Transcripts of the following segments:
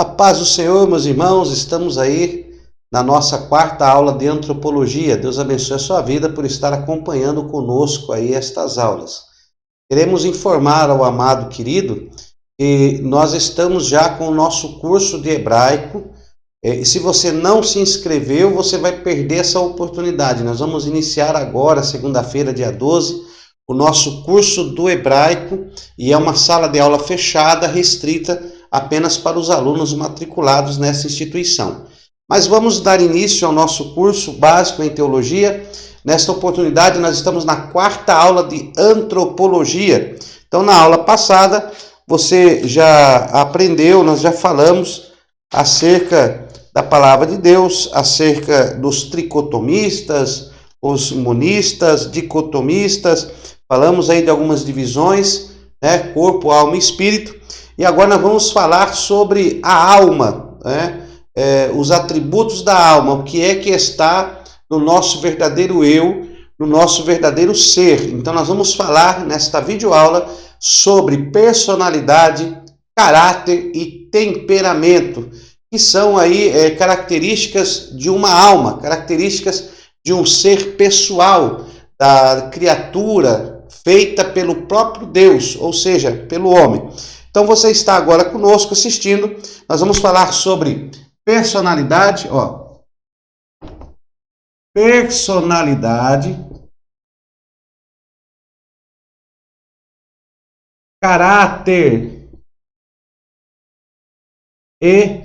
A paz do Senhor, meus irmãos, estamos aí na nossa quarta aula de antropologia. Deus abençoe a sua vida por estar acompanhando conosco aí estas aulas. Queremos informar ao amado querido que nós estamos já com o nosso curso de hebraico. E se você não se inscreveu, você vai perder essa oportunidade. Nós vamos iniciar agora, segunda-feira, dia 12, o nosso curso do hebraico, e é uma sala de aula fechada, restrita apenas para os alunos matriculados nessa instituição. Mas vamos dar início ao nosso curso básico em teologia. Nesta oportunidade, nós estamos na quarta aula de antropologia. Então, na aula passada, você já aprendeu, nós já falamos acerca da palavra de Deus, acerca dos tricotomistas, os monistas, dicotomistas, falamos aí de algumas divisões, né? Corpo, alma e espírito. E agora nós vamos falar sobre a alma, né? Os atributos da alma, o que é que está no nosso verdadeiro eu, no nosso verdadeiro ser. Então nós vamos falar nesta videoaula sobre personalidade, caráter e temperamento, que são aí características de uma alma, características de um ser pessoal, da criatura feita pelo próprio Deus, ou seja, pelo homem. Então você está agora conosco assistindo. Nós vamos falar sobre personalidade, personalidade, caráter e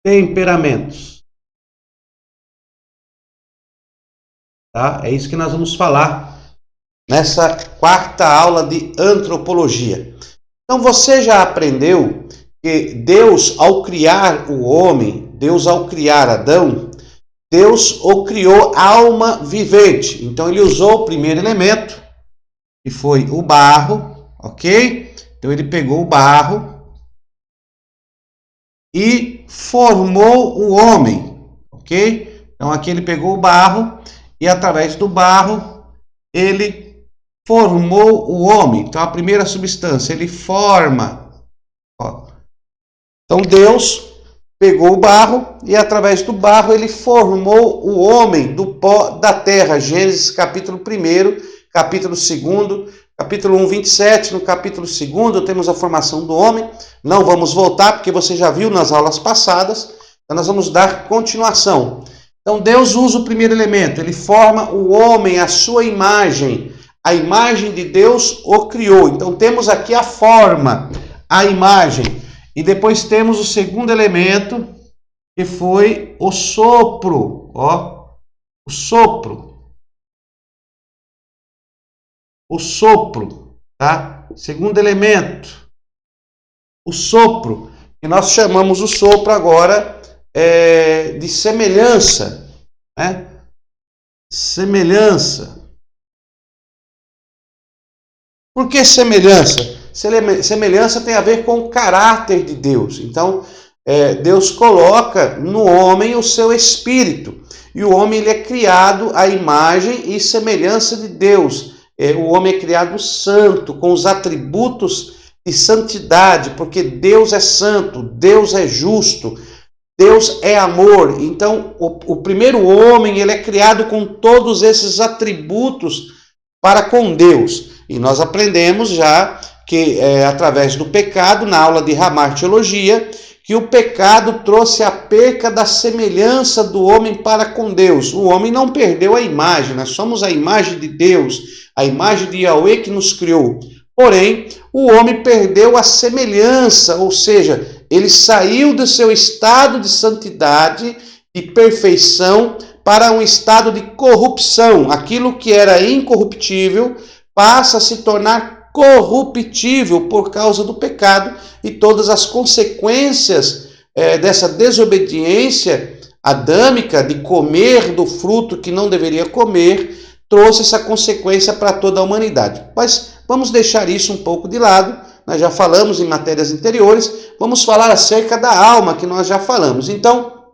temperamentos. Tá? É isso que nós vamos falar nessa quarta aula de antropologia. Então você já aprendeu que Deus, ao criar o homem, Deus ao criar Adão, Deus o criou alma vivente. Então ele usou o primeiro elemento, que foi o barro, ok? Então ele pegou o barro e formou o homem, ok? Então aqui ele pegou o barro e através do barro ele formou o homem. Então a primeira substância, ele forma. Então Deus pegou o barro e através do barro ele formou o homem do pó da terra. Gênesis capítulo 1, capítulo 2, capítulo 1, 27. No capítulo 2 temos a formação do homem. Não vamos voltar porque você já viu nas aulas passadas. Então nós vamos dar continuação. Então Deus usa o primeiro elemento, ele forma o homem à sua imagem. A imagem de Deus o criou. Então temos aqui a forma, a imagem. E depois temos o segundo elemento, que foi o sopro. O sopro. O sopro, tá? Segundo elemento, o sopro. E nós chamamos o sopro agora de semelhança, né? Semelhança. Por que semelhança? Semelhança tem a ver com o caráter de Deus. Então, Deus coloca no homem o seu espírito. E o homem ele é criado à imagem e semelhança de Deus. O homem é criado santo, com os atributos de santidade, porque Deus é santo, Deus é justo, Deus é amor. Então, o primeiro homem ele é criado com todos esses atributos para com Deus. E nós aprendemos já que, através do pecado, na aula de Hamartiologia, que o pecado trouxe a perca da semelhança do homem para com Deus. O homem não perdeu a imagem, nós somos a imagem de Deus, a imagem de Yahweh que nos criou. Porém, o homem perdeu a semelhança, ou seja, ele saiu do seu estado de santidade e perfeição para um estado de corrupção. Aquilo que era incorruptível passa a se tornar corruptível por causa do pecado e todas as consequências dessa desobediência adâmica de comer do fruto que não deveria comer, trouxe essa consequência para toda a humanidade. Mas vamos deixar isso um pouco de lado, nós já falamos em matérias anteriores, vamos falar acerca da alma, que nós já falamos. Então,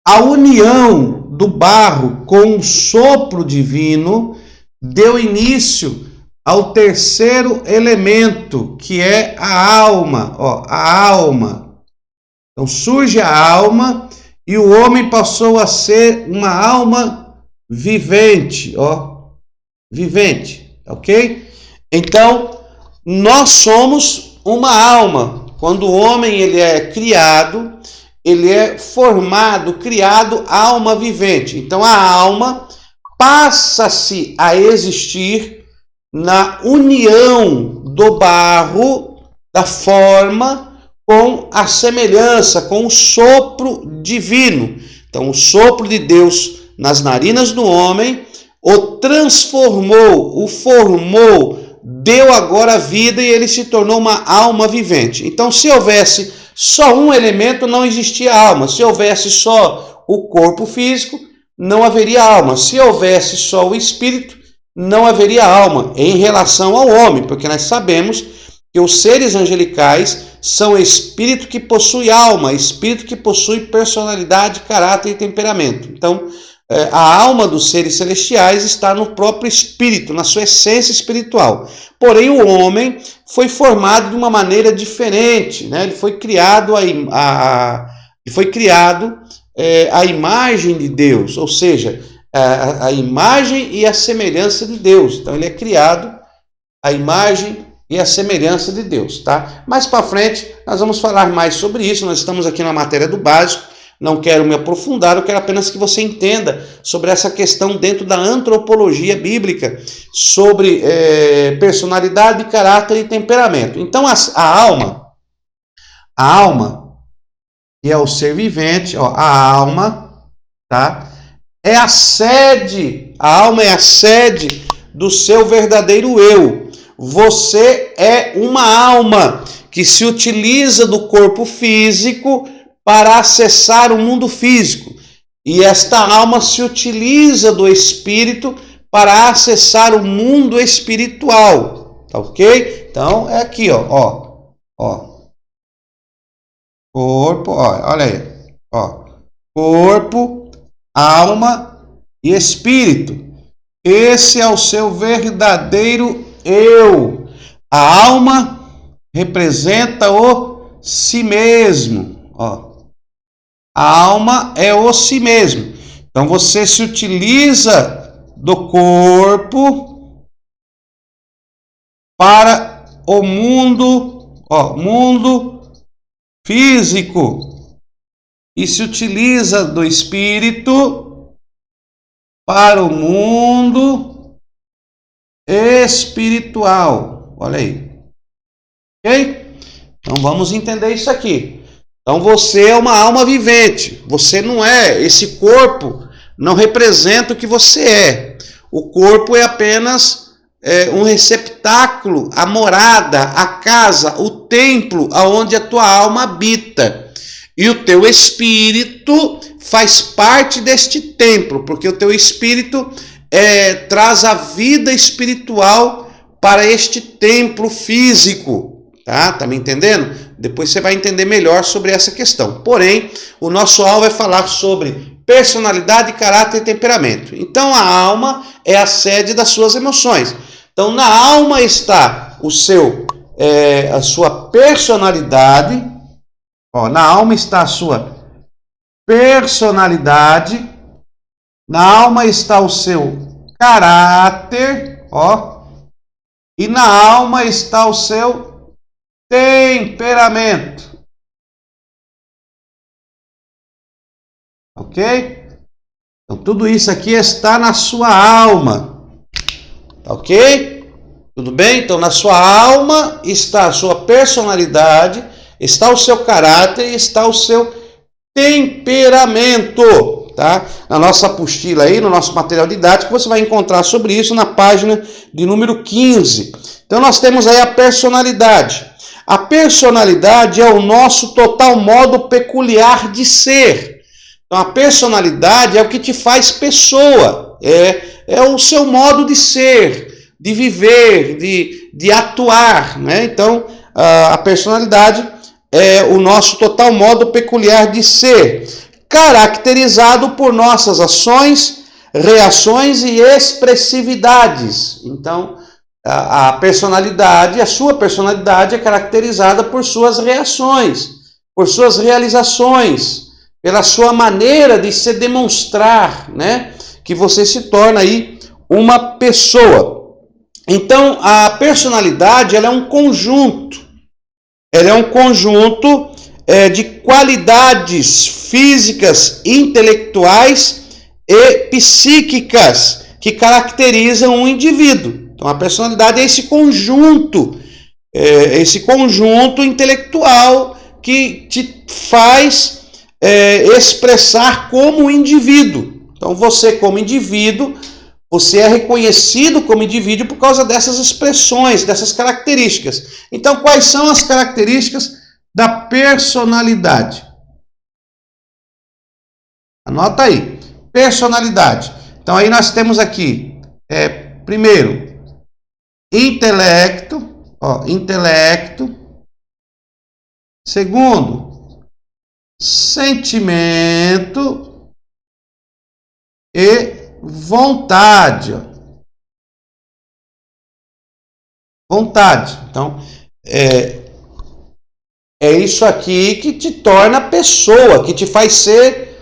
a união do barro com o sopro divino deu início ao terceiro elemento, que é a alma. A alma. Então surge a alma e o homem passou a ser uma alma vivente, vivente, ok? Então nós somos uma alma. Quando o homem ele é criado, ele é formado, criado, alma vivente. Então a alma passa-se a existir na união do barro, da forma, com a semelhança, com o sopro divino. Então o sopro de Deus nas narinas do homem o transformou, o formou, deu agora vida e ele se tornou uma alma vivente. Então se houvesse só um elemento, não existia alma. Se houvesse só o corpo físico, não haveria alma. Se houvesse só o espírito, não haveria alma em relação ao homem, porque nós sabemos que os seres angelicais são espírito que possui alma, espírito que possui personalidade, caráter e temperamento. Então, a alma dos seres celestiais está no próprio espírito, na sua essência espiritual. Porém, o homem foi formado de uma maneira diferente, né? Ele foi criado à imagem de Deus, ou seja, a imagem e a semelhança de Deus. Então, ele é criado à imagem e a semelhança de Deus, tá? Mais para frente, nós vamos falar mais sobre isso. Nós estamos aqui na matéria do básico. Não quero me aprofundar, eu quero apenas que você entenda sobre essa questão dentro da antropologia bíblica, sobre personalidade, caráter e temperamento. Então, a alma, que é o ser vivente, a alma, tá? A alma é a sede do seu verdadeiro eu. Você é uma alma que se utiliza do corpo físico para acessar o mundo físico. E esta alma se utiliza do espírito para acessar o mundo espiritual. Tá ok? Então, é aqui, ó. Corpo, olha aí. Corpo, alma e espírito. Esse é o seu verdadeiro eu. A alma representa o si mesmo. A alma é o si mesmo. Então você se utiliza do corpo para o mundo, mundo físico, e se utiliza do espírito para o mundo espiritual. Olha aí. Ok? Então vamos entender isso aqui. Então você é uma alma vivente, você não é, esse corpo não representa o que você é. O corpo é apenas um receptáculo, a morada, a casa, o templo aonde a tua alma habita. E o teu espírito faz parte deste templo, porque o teu espírito traz a vida espiritual para este templo físico. Tá me entendendo? Depois você vai entender melhor sobre essa questão. Porém, o nosso alvo é falar sobre personalidade, caráter e temperamento. Então, a alma é a sede das suas emoções. Então, na alma está a sua personalidade. Na alma está a sua personalidade. Na alma está o seu caráter. E na alma está o seu temperamento. Ok? Então tudo isso aqui está na sua alma. Ok? Tudo bem? Então na sua alma está a sua personalidade, está o seu caráter e está o seu temperamento. Tá? Na nossa apostila aí, no nosso material didático, você vai encontrar sobre isso na página de número 15. Então nós temos aí a personalidade. A personalidade é o nosso total modo peculiar de ser. Então, a personalidade é o que te faz pessoa. É o seu modo de ser, de viver, de atuar. Né? Então, a personalidade é o nosso total modo peculiar de ser, caracterizado por nossas ações, reações e expressividades. Então, a personalidade, a sua personalidade é caracterizada por suas reações, por suas realizações, pela sua maneira de se demonstrar, né? Que você se torna aí uma pessoa. Então, a personalidade, ela é um conjunto. Ela é um conjunto de qualidades físicas, intelectuais e psíquicas que caracterizam um indivíduo. Então, a personalidade é esse conjunto intelectual que te faz expressar como indivíduo. Então, você como indivíduo, você é reconhecido como indivíduo por causa dessas expressões, dessas características. Então, quais são as características da personalidade? Anota aí. Personalidade. Então, aí nós temos aqui, primeiro, intelecto. Intelecto. Segundo, sentimento e vontade. Vontade. Então, é isso aqui que te torna pessoa, que te faz ser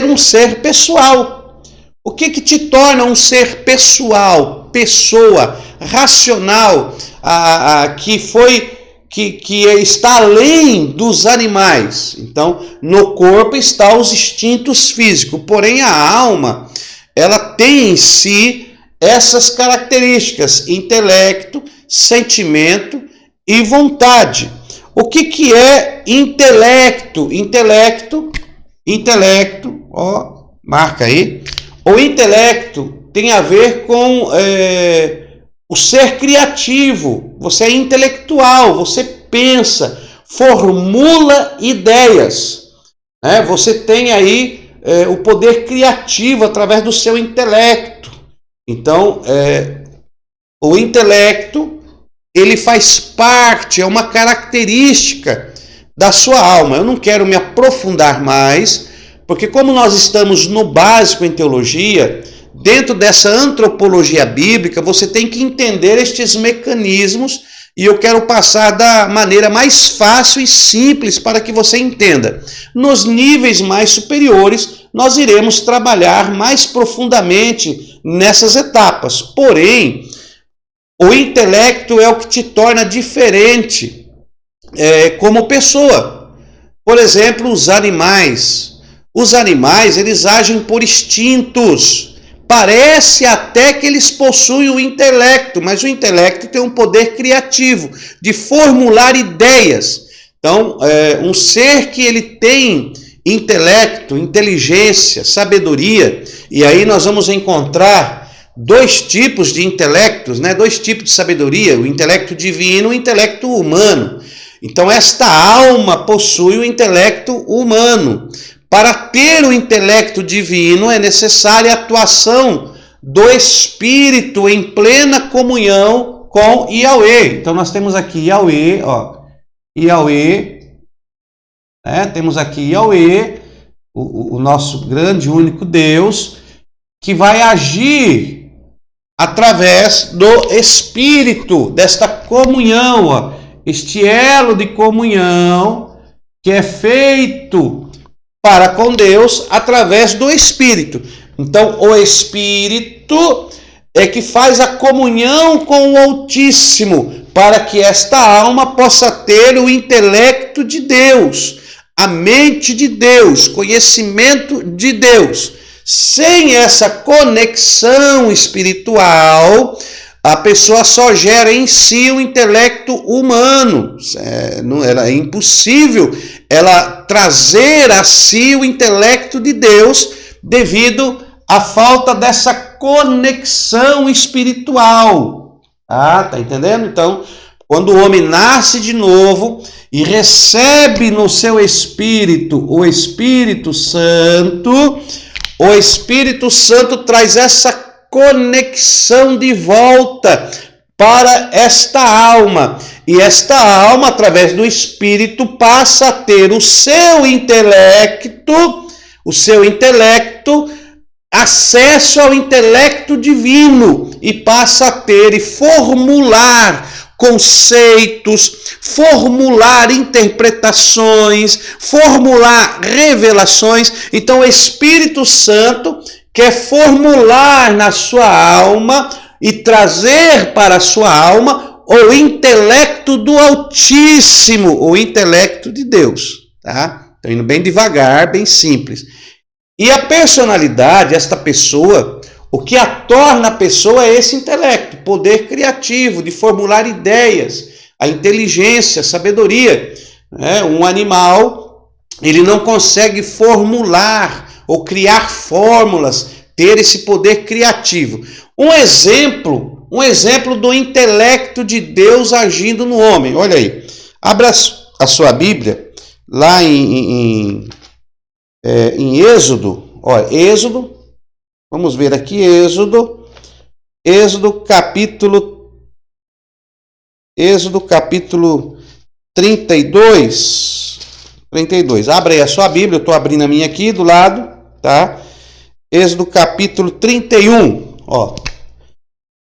um ser pessoal. O que te torna um ser pessoal, pessoa, racional, que está além dos animais? Então, no corpo estão os instintos físicos, porém a alma, ela tem em si essas características: intelecto, sentimento e vontade. O que é intelecto? Intelecto, marca aí. O intelecto tem a ver com o ser criativo. Você é intelectual, você pensa, formula ideias, né? Você tem aí o poder criativo através do seu intelecto. Então, o intelecto, ele faz parte, é uma característica da sua alma. Eu não quero me aprofundar mais, porque como nós estamos no básico em teologia, dentro dessa antropologia bíblica, você tem que entender estes mecanismos, e eu quero passar da maneira mais fácil e simples para que você entenda. Nos níveis mais superiores, nós iremos trabalhar mais profundamente nessas etapas. Porém, o intelecto é o que te torna diferente como pessoa. Por exemplo, os animais. Os animais, eles agem por instintos. Parece até que eles possuem o intelecto, mas o intelecto tem um poder criativo de formular ideias. Então, um ser que ele tem intelecto, inteligência, sabedoria, e aí nós vamos encontrar dois tipos de intelectos, né? Dois tipos de sabedoria: o intelecto divino e o intelecto humano. Então, esta alma possui o intelecto humano. Para ter o intelecto divino é necessária a atuação do Espírito em plena comunhão com Yahweh. Então nós temos aqui Yahweh, Yahweh, temos aqui Yahweh, o nosso grande único Deus, que vai agir através do Espírito, desta comunhão, este elo de comunhão que é feito para com Deus através do Espírito. Então, o Espírito é que faz a comunhão com o Altíssimo, para que esta alma possa ter o intelecto de Deus, a mente de Deus, conhecimento de Deus. Sem essa conexão espiritual, a pessoa só gera em si o intelecto humano. É impossível ela trazer a si o intelecto de Deus devido à falta dessa conexão espiritual. Tá entendendo? Então, quando o homem nasce de novo e recebe no seu espírito o Espírito Santo, o Espírito Santo traz essa conexão de volta para esta alma. E esta alma, através do Espírito, passa a ter o seu intelecto, acesso ao intelecto divino, e passa a ter e formular conceitos, formular interpretações, formular revelações. Então o Espírito Santo quer formular na sua alma e trazer para a sua alma o intelecto do Altíssimo, o intelecto de Deus, tá? Estou indo bem devagar, bem simples. E a personalidade, esta pessoa, o que a torna a pessoa é esse intelecto, poder criativo, de formular ideias, a inteligência, a sabedoria. Um animal, ele não consegue formular ou criar fórmulas, ter esse poder criativo. Um exemplo do intelecto de Deus agindo no homem. Olha aí, abra a sua Bíblia, lá em Êxodo. Olha, Êxodo, vamos ver aqui, Êxodo capítulo 32. Abra aí a sua Bíblia, eu estou abrindo a minha aqui do lado, tá? Êxodo capítulo 31, ó.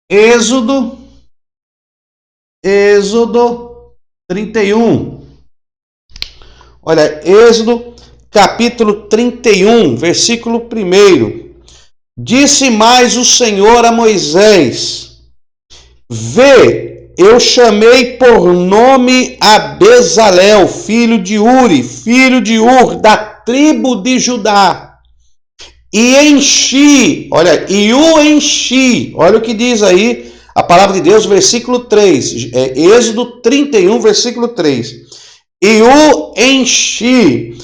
Êxodo 31. Olha, Êxodo capítulo 31, versículo 1. Disse mais o Senhor a Moisés: Vê, eu chamei por nome a Bezalel, filho de Uri, filho de Ur, da tribo de Judá. E o enchi, olha o que diz aí a palavra de Deus, versículo 3, Êxodo 31, versículo 3. E o enchi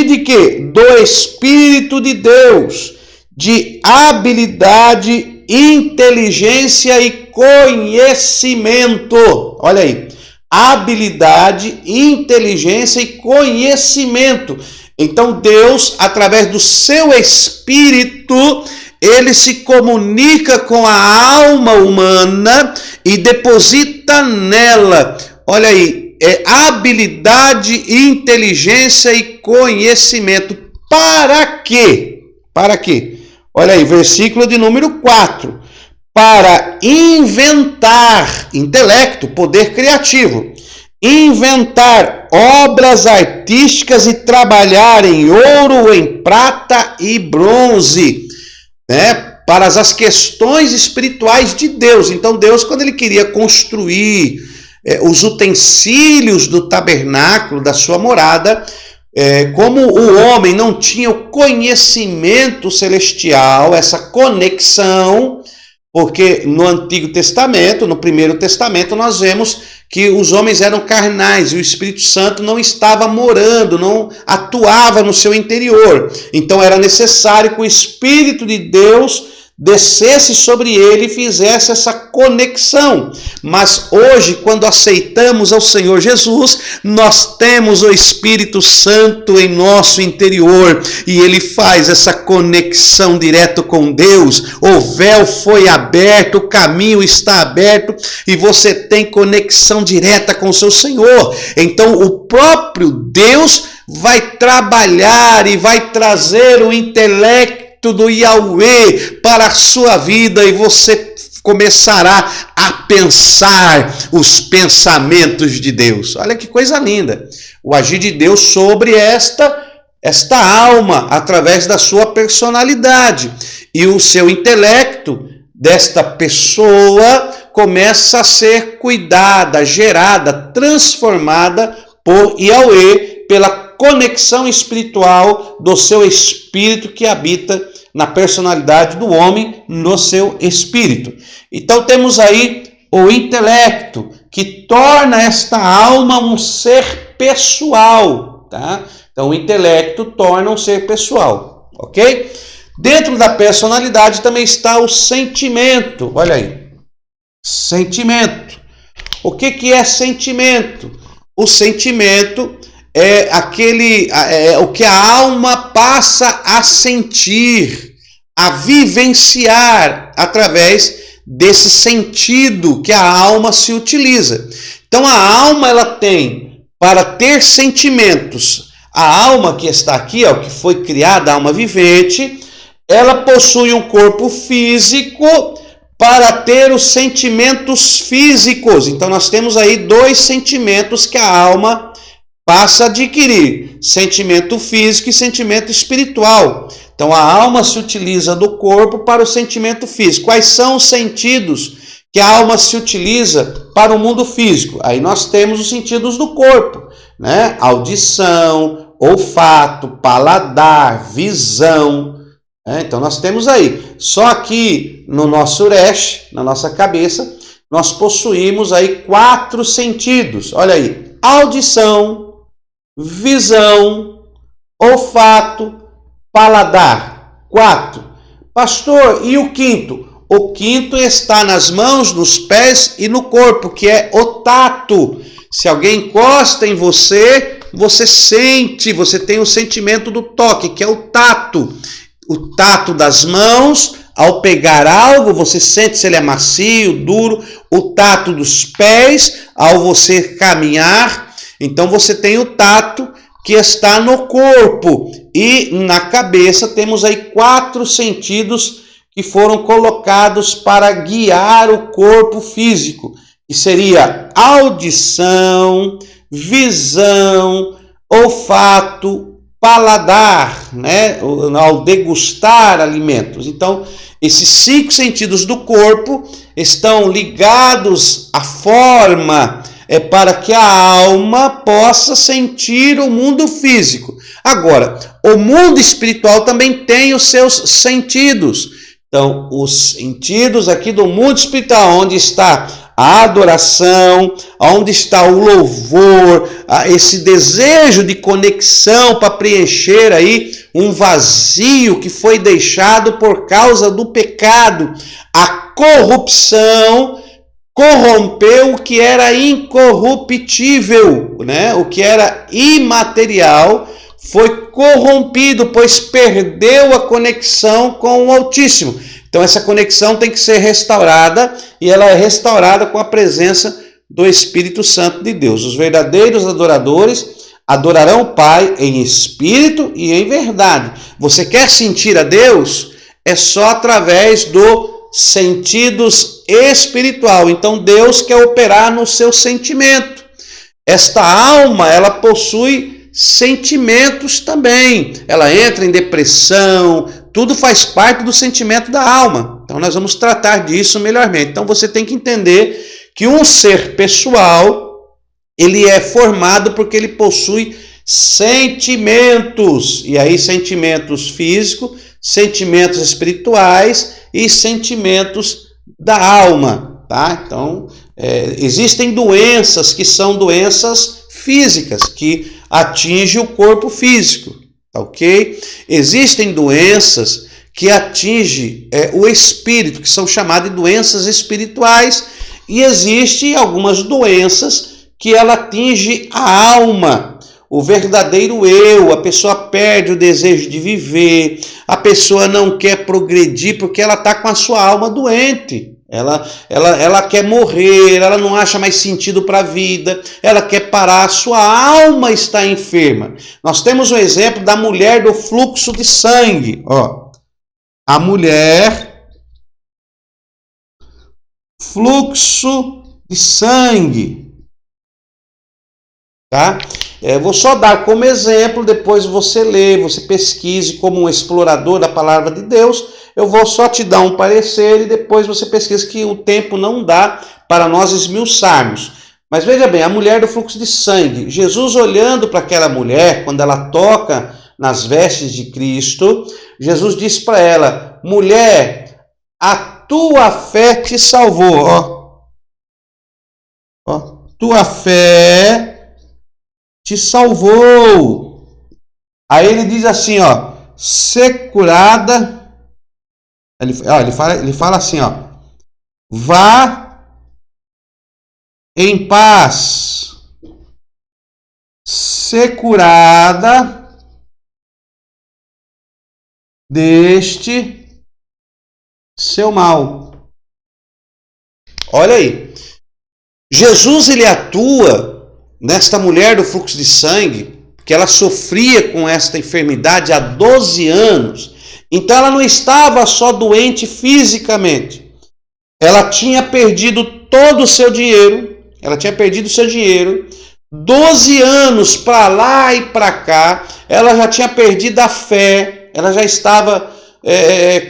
de quê? Do Espírito de Deus, de habilidade, inteligência e conhecimento. Olha aí, habilidade, inteligência e conhecimento. Então Deus, através do seu Espírito, ele se comunica com a alma humana e deposita nela, olha aí, habilidade, inteligência e conhecimento. Para quê? Para quê? Olha aí, versículo de número 4. Para inventar, intelecto, poder criativo, inventar obras artísticas e trabalhar em ouro, em prata e bronze, para as questões espirituais de Deus. Então Deus, quando ele queria construir os utensílios do tabernáculo, da sua morada, como o homem não tinha o conhecimento celestial, essa conexão, porque no Antigo Testamento, no Primeiro Testamento, nós vemos que os homens eram carnais e o Espírito Santo não estava morando, não atuava no seu interior. Então era necessário que o Espírito de Deus descesse sobre ele e fizesse essa conexão. Mas hoje, quando aceitamos ao Senhor Jesus, nós temos o Espírito Santo em nosso interior e ele faz essa conexão direto com Deus. O véu foi aberto, o caminho está aberto e você tem conexão direta com o seu Senhor. Então o próprio Deus vai trabalhar e vai trazer o intelecto do Yahweh para a sua vida e você começará a pensar os pensamentos de Deus. Olha que coisa linda, o agir de Deus sobre esta alma através da sua personalidade, e o seu intelecto desta pessoa começa a ser cuidada, gerada, transformada por Yahweh, pela conexão espiritual do seu espírito que habita na personalidade do homem, no seu espírito. Então temos aí o intelecto, que torna esta alma um ser pessoal, tá? Então o intelecto torna um ser pessoal, ok? Dentro da personalidade também está o sentimento, olha aí, sentimento. O que é sentimento? O sentimento é o que a alma passa a sentir, a vivenciar através desse sentido que a alma se utiliza. Então a alma, ela tem, para ter sentimentos, a alma que está aqui, que foi criada, a alma vivente, ela possui um corpo físico para ter os sentimentos físicos. Então nós temos aí dois sentimentos que a alma passa a adquirir: sentimento físico e sentimento espiritual. Então a alma se utiliza do corpo para o sentimento físico. Quais são os sentidos que a alma se utiliza para o mundo físico? Aí nós temos os sentidos do corpo, né? Audição, olfato, paladar, visão. Então nós temos aí, só aqui no nosso uresh, na nossa cabeça, nós possuímos aí 4 sentidos. Olha aí: audição, visão, olfato, paladar. 4. Pastor, e o quinto? O quinto está nas mãos, nos pés e no corpo, que é o tato. Se alguém encosta em você, você sente, você tem o sentimento do toque, que é o tato. O tato das mãos, ao pegar algo, você sente se ele é macio, duro. O tato dos pés, ao você caminhar. Então você tem o tato que está no corpo. E na cabeça temos aí 4 sentidos que foram colocados para guiar o corpo físico, que seria audição, visão, olfato, paladar, né? Ao degustar alimentos. Então, esses 5 sentidos do corpo estão ligados à forma para que a alma possa sentir o mundo físico. Agora, o mundo espiritual também tem os seus sentidos. Então, os sentidos aqui do mundo espiritual, onde está a adoração, onde está o louvor, esse desejo de conexão para preencher aí um vazio que foi deixado por causa do pecado. A corrupção corrompeu o que era incorruptível, né? O que era imaterial foi corrompido, pois perdeu a conexão com o Altíssimo. Então essa conexão tem que ser restaurada, e ela é restaurada com a presença do Espírito Santo de Deus. Os verdadeiros adoradores adorarão o Pai em espírito e em verdade. Você quer sentir a Deus? É só através dos sentidos espiritual. Então Deus quer operar no seu sentimento. Esta alma, ela possui sentimentos também. Ela entra em depressão, tudo faz parte do sentimento da alma. Então nós vamos tratar disso melhormente. Então você tem que entender que um ser pessoal, ele é formado porque ele possui sentimentos. E aí sentimentos físicos, sentimentos espirituais e sentimentos da alma, tá? Então existem doenças que são doenças físicas, que atingem o corpo físico, ok? Existem doenças que atingem o espírito, que são chamadas de doenças espirituais, e existem algumas doenças que ela atinge a alma, o verdadeiro eu. A pessoa perde o desejo de viver, a pessoa não quer progredir porque ela está com a sua alma doente. Ela quer morrer, ela não acha mais sentido para a vida, ela quer parar, a sua alma está enferma. Nós temos um exemplo da mulher do fluxo de sangue. Ó, a mulher, fluxo de sangue. Tá? Vou só dar como exemplo, depois você lê, você pesquise como um explorador da palavra de Deus. Eu vou só te dar um parecer e depois você pesquisa, que o tempo não dá para nós esmiuçarmos. Mas veja bem, a mulher do fluxo de sangue. Jesus, olhando para aquela mulher, quando ela toca nas vestes de Cristo, Jesus disse para ela: mulher, a tua fé te salvou. Tua fé te salvou. Aí ele diz assim, ser curada. Ele fala assim, vá em paz, ser curada deste seu mal. Olha aí, Jesus, ele atua nesta mulher do fluxo de sangue, que ela sofria com esta enfermidade há 12 anos. Então ela não estava só doente fisicamente, ela tinha perdido todo o seu dinheiro, 12 anos para lá e para cá, ela já tinha perdido a fé, ela já estava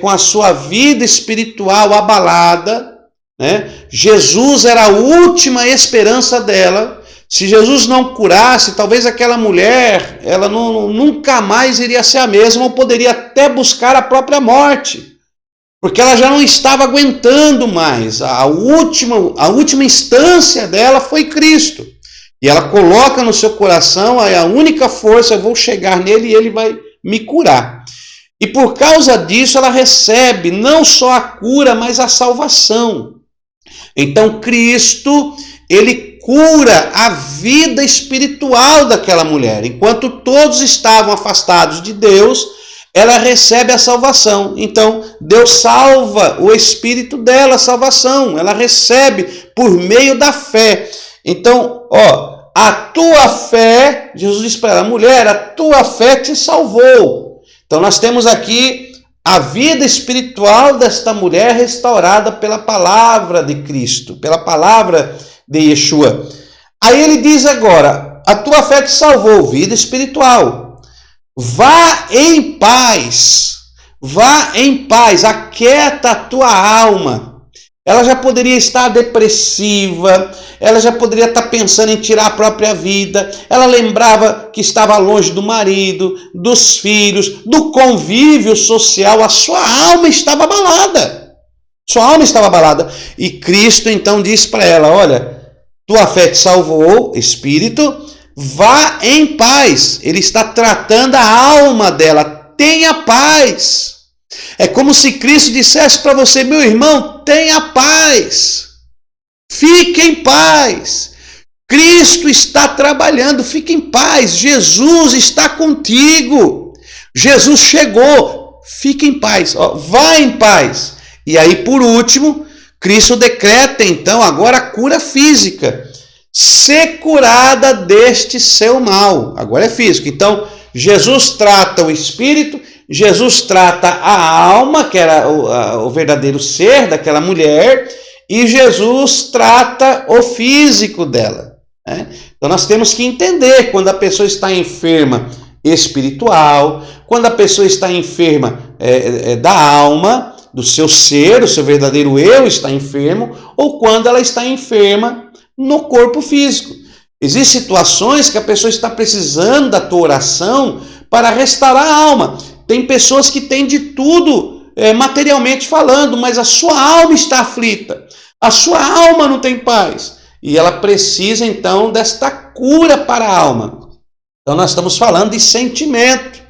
com a sua vida espiritual abalada, né? Jesus era a última esperança dela. Se Jesus não curasse, talvez aquela mulher, ela nunca mais iria ser a mesma, ou poderia até buscar a própria morte, porque ela já não estava aguentando mais. A última instância dela foi Cristo. E ela coloca no seu coração a única força: eu vou chegar nele e ele vai me curar. E por causa disso ela recebe não só a cura, mas a salvação. Então Cristo, ele cura a vida espiritual daquela mulher. Enquanto todos estavam afastados de Deus, ela recebe a salvação. Então Deus salva o espírito dela, a salvação. Ela recebe por meio da fé. Então, a tua fé, Jesus diz para ela: mulher, a tua fé te salvou. Então nós temos aqui a vida espiritual desta mulher restaurada pela palavra de Cristo, pela palavra de Yeshua. Aí ele diz agora: a tua fé te salvou, vida espiritual. Vá em paz, aquieta a tua alma. Ela já poderia estar depressiva, ela já poderia estar pensando em tirar a própria vida, ela lembrava que estava longe do marido, dos filhos, do convívio social, a sua alma estava abalada. E Cristo então disse para ela: olha, tua fé te salvou, espírito, vá em paz. Ele está tratando a alma dela, tenha paz. É como se Cristo dissesse para você: meu irmão, tenha paz, fique em paz, Cristo está trabalhando, fique em paz, Jesus está contigo, Jesus chegou, fique em paz, vá em paz. E aí, por último, Cristo decreta então agora a cura física: ser curada deste seu mal. Agora é físico. Então Jesus trata o espírito, Jesus trata a alma, que era o verdadeiro ser daquela mulher, e Jesus trata o físico dela, né? Então nós temos que entender quando a pessoa está enferma espiritual, quando a pessoa está enferma da alma, do seu ser, o seu verdadeiro eu está enfermo, ou quando ela está enferma no corpo físico. Existem situações que a pessoa está precisando da tua oração para restaurar a alma. Tem pessoas que têm de tudo materialmente falando, mas a sua alma está aflita, a sua alma não tem paz, e ela precisa então desta cura para a alma. Então nós estamos falando de sentimento,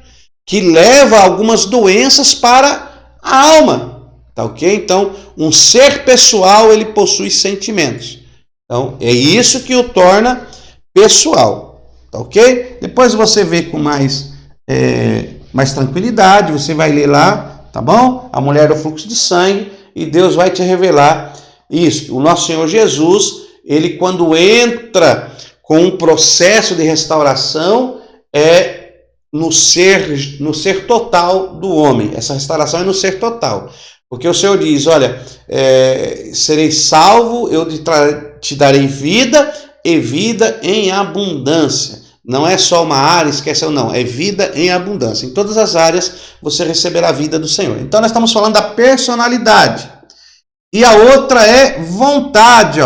que leva a algumas doenças para a alma, tá ok? Então um ser pessoal, ele possui sentimentos, então é isso que o torna pessoal, tá ok? Depois você vê com mais tranquilidade, você vai ler lá, tá bom? A mulher do fluxo de sangue, e Deus vai te revelar isso. O nosso Senhor Jesus, ele quando entra com um processo de restauração, é no ser total do homem. Essa restauração é no ser total. Porque o Senhor diz: olha, serei salvo, eu te darei vida, e vida em abundância. Não é só uma área, esqueceu, não. É vida em abundância. Em todas as áreas você receberá a vida do Senhor. Então nós estamos falando da personalidade. E a outra é vontade,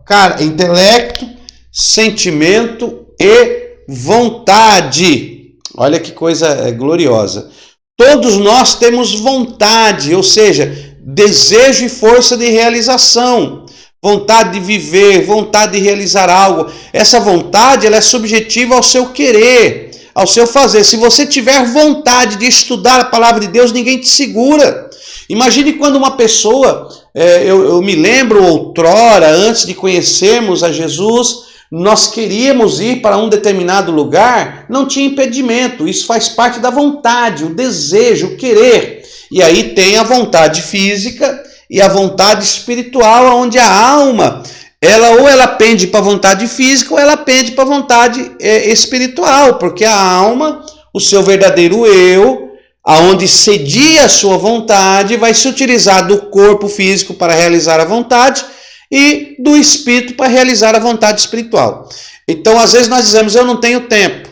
cara, intelecto, sentimento e vontade. Olha que coisa gloriosa. Todos nós temos vontade, ou seja, desejo e força de realização. Vontade de viver, vontade de realizar algo. Essa vontade, ela é subjetiva ao seu querer, ao seu fazer. Se você tiver vontade de estudar a palavra de Deus, ninguém te segura. Imagine quando uma pessoa, eu me lembro outrora, antes de conhecermos a Jesus, nós queríamos ir para um determinado lugar, não tinha impedimento. Isso faz parte da vontade, o desejo, o querer. E aí tem a vontade física e a vontade espiritual, onde a alma, ela pende para a vontade física ou ela pende para a vontade espiritual, porque a alma, o seu verdadeiro eu, aonde cedia a sua vontade, vai se utilizar do corpo físico para realizar a vontade e do espírito para realizar a vontade espiritual. Então, às vezes nós dizemos, eu não tenho tempo,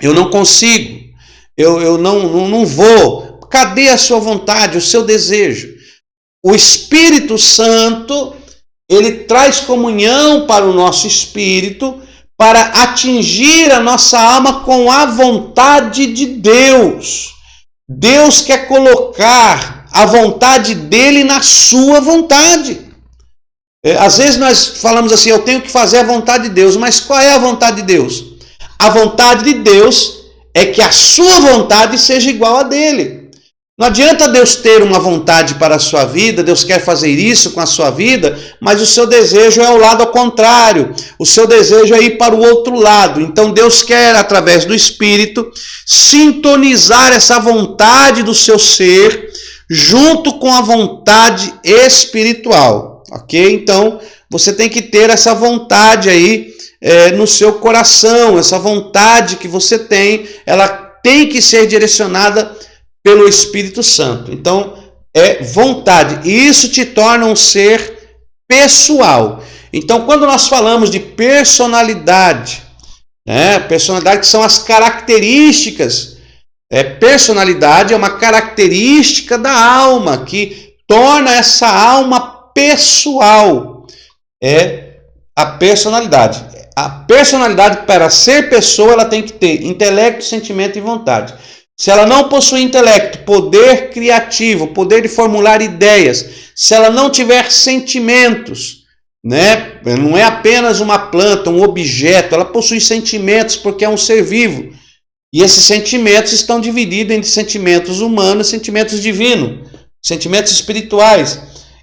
eu não consigo, eu não vou. Cadê a sua vontade, o seu desejo? O Espírito Santo, ele traz comunhão para o nosso espírito, para atingir a nossa alma com a vontade de Deus. Deus quer colocar a vontade dele na sua vontade. Às vezes nós falamos assim, eu tenho que fazer a vontade de Deus, mas qual é a vontade de Deus? A vontade de Deus é que a sua vontade seja igual a dele. Não adianta Deus ter uma vontade para a sua vida, Deus quer fazer isso com a sua vida, mas o seu desejo é o lado ao contrário, o seu desejo é ir para o outro lado. Então Deus quer, através do Espírito, sintonizar essa vontade do seu ser junto com a vontade espiritual, ok? Então você tem que ter essa vontade aí no seu coração, essa vontade que você tem, ela tem que ser direcionada pelo Espírito Santo. Então, é vontade. E isso te torna um ser pessoal. Então, quando nós falamos de personalidade, personalidade que são as características. Personalidade é uma característica da alma que torna essa alma pessoal. É a personalidade. A personalidade, para ser pessoa, ela tem que ter intelecto, sentimento e vontade. Se ela não possui intelecto, poder criativo, poder de formular ideias, se ela não tiver sentimentos, não é apenas uma planta, um objeto, ela possui sentimentos porque é um ser vivo. E esses sentimentos estão divididos entre sentimentos humanos e sentimentos divinos, sentimentos espirituais.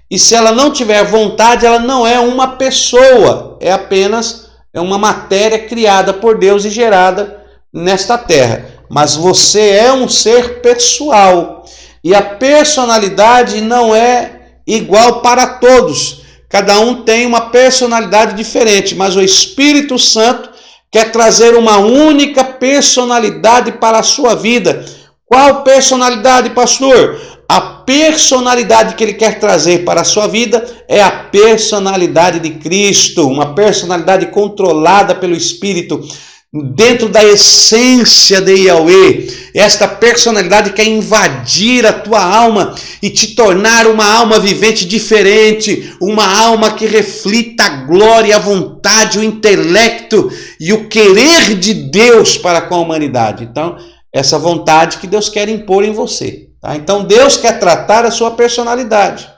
E se ela não tiver vontade, ela não é uma pessoa, é apenas uma matéria criada por Deus e gerada nesta terra. Mas você é um ser pessoal. E a personalidade não é igual para todos. Cada um tem uma personalidade diferente. Mas o Espírito Santo quer trazer uma única personalidade para a sua vida. Qual personalidade, pastor? A personalidade que ele quer trazer para a sua vida é a personalidade de Cristo. Uma personalidade controlada pelo Espírito, dentro da essência de Yahweh. Esta personalidade quer invadir a tua alma e te tornar uma alma vivente diferente, uma alma que reflita a glória, a vontade, o intelecto e o querer de Deus para com a humanidade. Então, essa vontade que Deus quer impor em você. Tá? Então, Deus quer tratar a sua personalidade.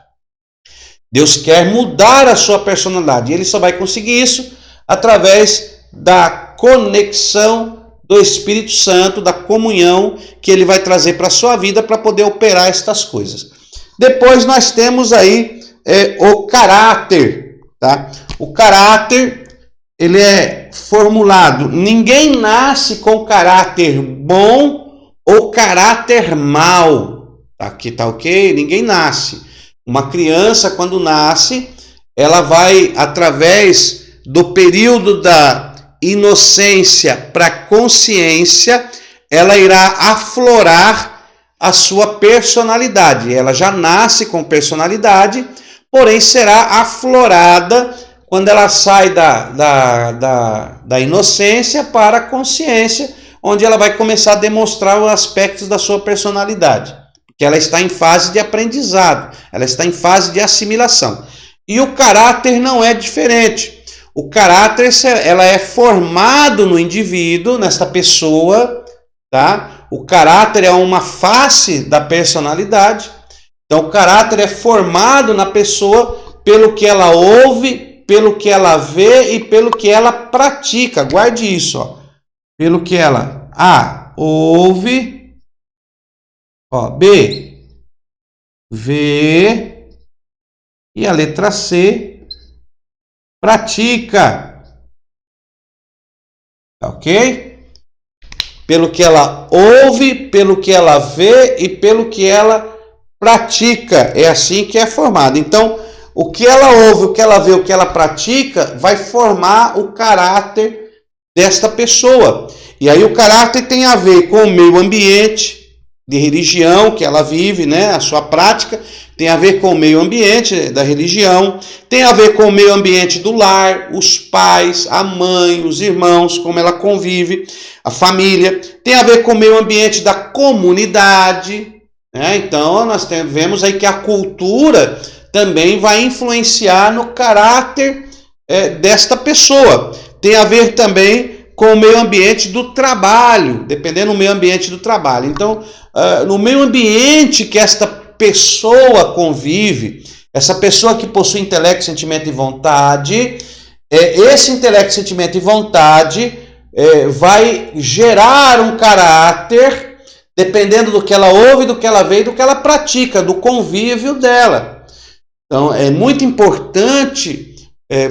Deus quer mudar a sua personalidade. E Ele só vai conseguir isso através da conexão do Espírito Santo, da comunhão que ele vai trazer para a sua vida para poder operar estas coisas. Depois nós temos aí o caráter. Tá? O caráter, ele é formulado. Ninguém nasce com caráter bom ou caráter mau. Aqui tá ok? Ninguém nasce. Uma criança, quando nasce, ela vai, através do período da inocência para consciência, ela irá aflorar a sua personalidade. Ela já nasce com personalidade, porém será aflorada quando ela sai da inocência para a consciência, onde ela vai começar a demonstrar os aspectos da sua personalidade, porque ela está em fase de aprendizado, ela está em fase de assimilação. E o caráter não é diferente. O caráter, ela é formado no indivíduo, nesta pessoa, tá? O caráter é uma face da personalidade. Então, o caráter é formado na pessoa pelo que ela ouve, pelo que ela vê e pelo que ela pratica. Guarde isso, ó. Pelo que ela ouve, B, vê, e a letra C, pratica, ok? Pelo que ela ouve, pelo que ela vê e pelo que ela pratica. É assim que é formado. Então, o que ela ouve, o que ela vê, o que ela pratica, vai formar o caráter desta pessoa. E aí o caráter tem a ver com o meio ambiente, de religião que ela vive, né? A sua prática tem a ver com o meio ambiente da religião, tem a ver com o meio ambiente do lar, os pais, a mãe, os irmãos, como ela convive, a família, tem a ver com o meio ambiente da comunidade, né? Então nós vemos aí que a cultura também vai influenciar no caráter desta pessoa. Tem a ver também com o meio ambiente do trabalho, dependendo do meio ambiente do trabalho. Então, no meio ambiente que esta pessoa convive, essa pessoa que possui intelecto, sentimento e vontade, esse intelecto, sentimento e vontade vai gerar um caráter, dependendo do que ela ouve, do que ela vê e do que ela pratica, do convívio dela. Então, é muito importante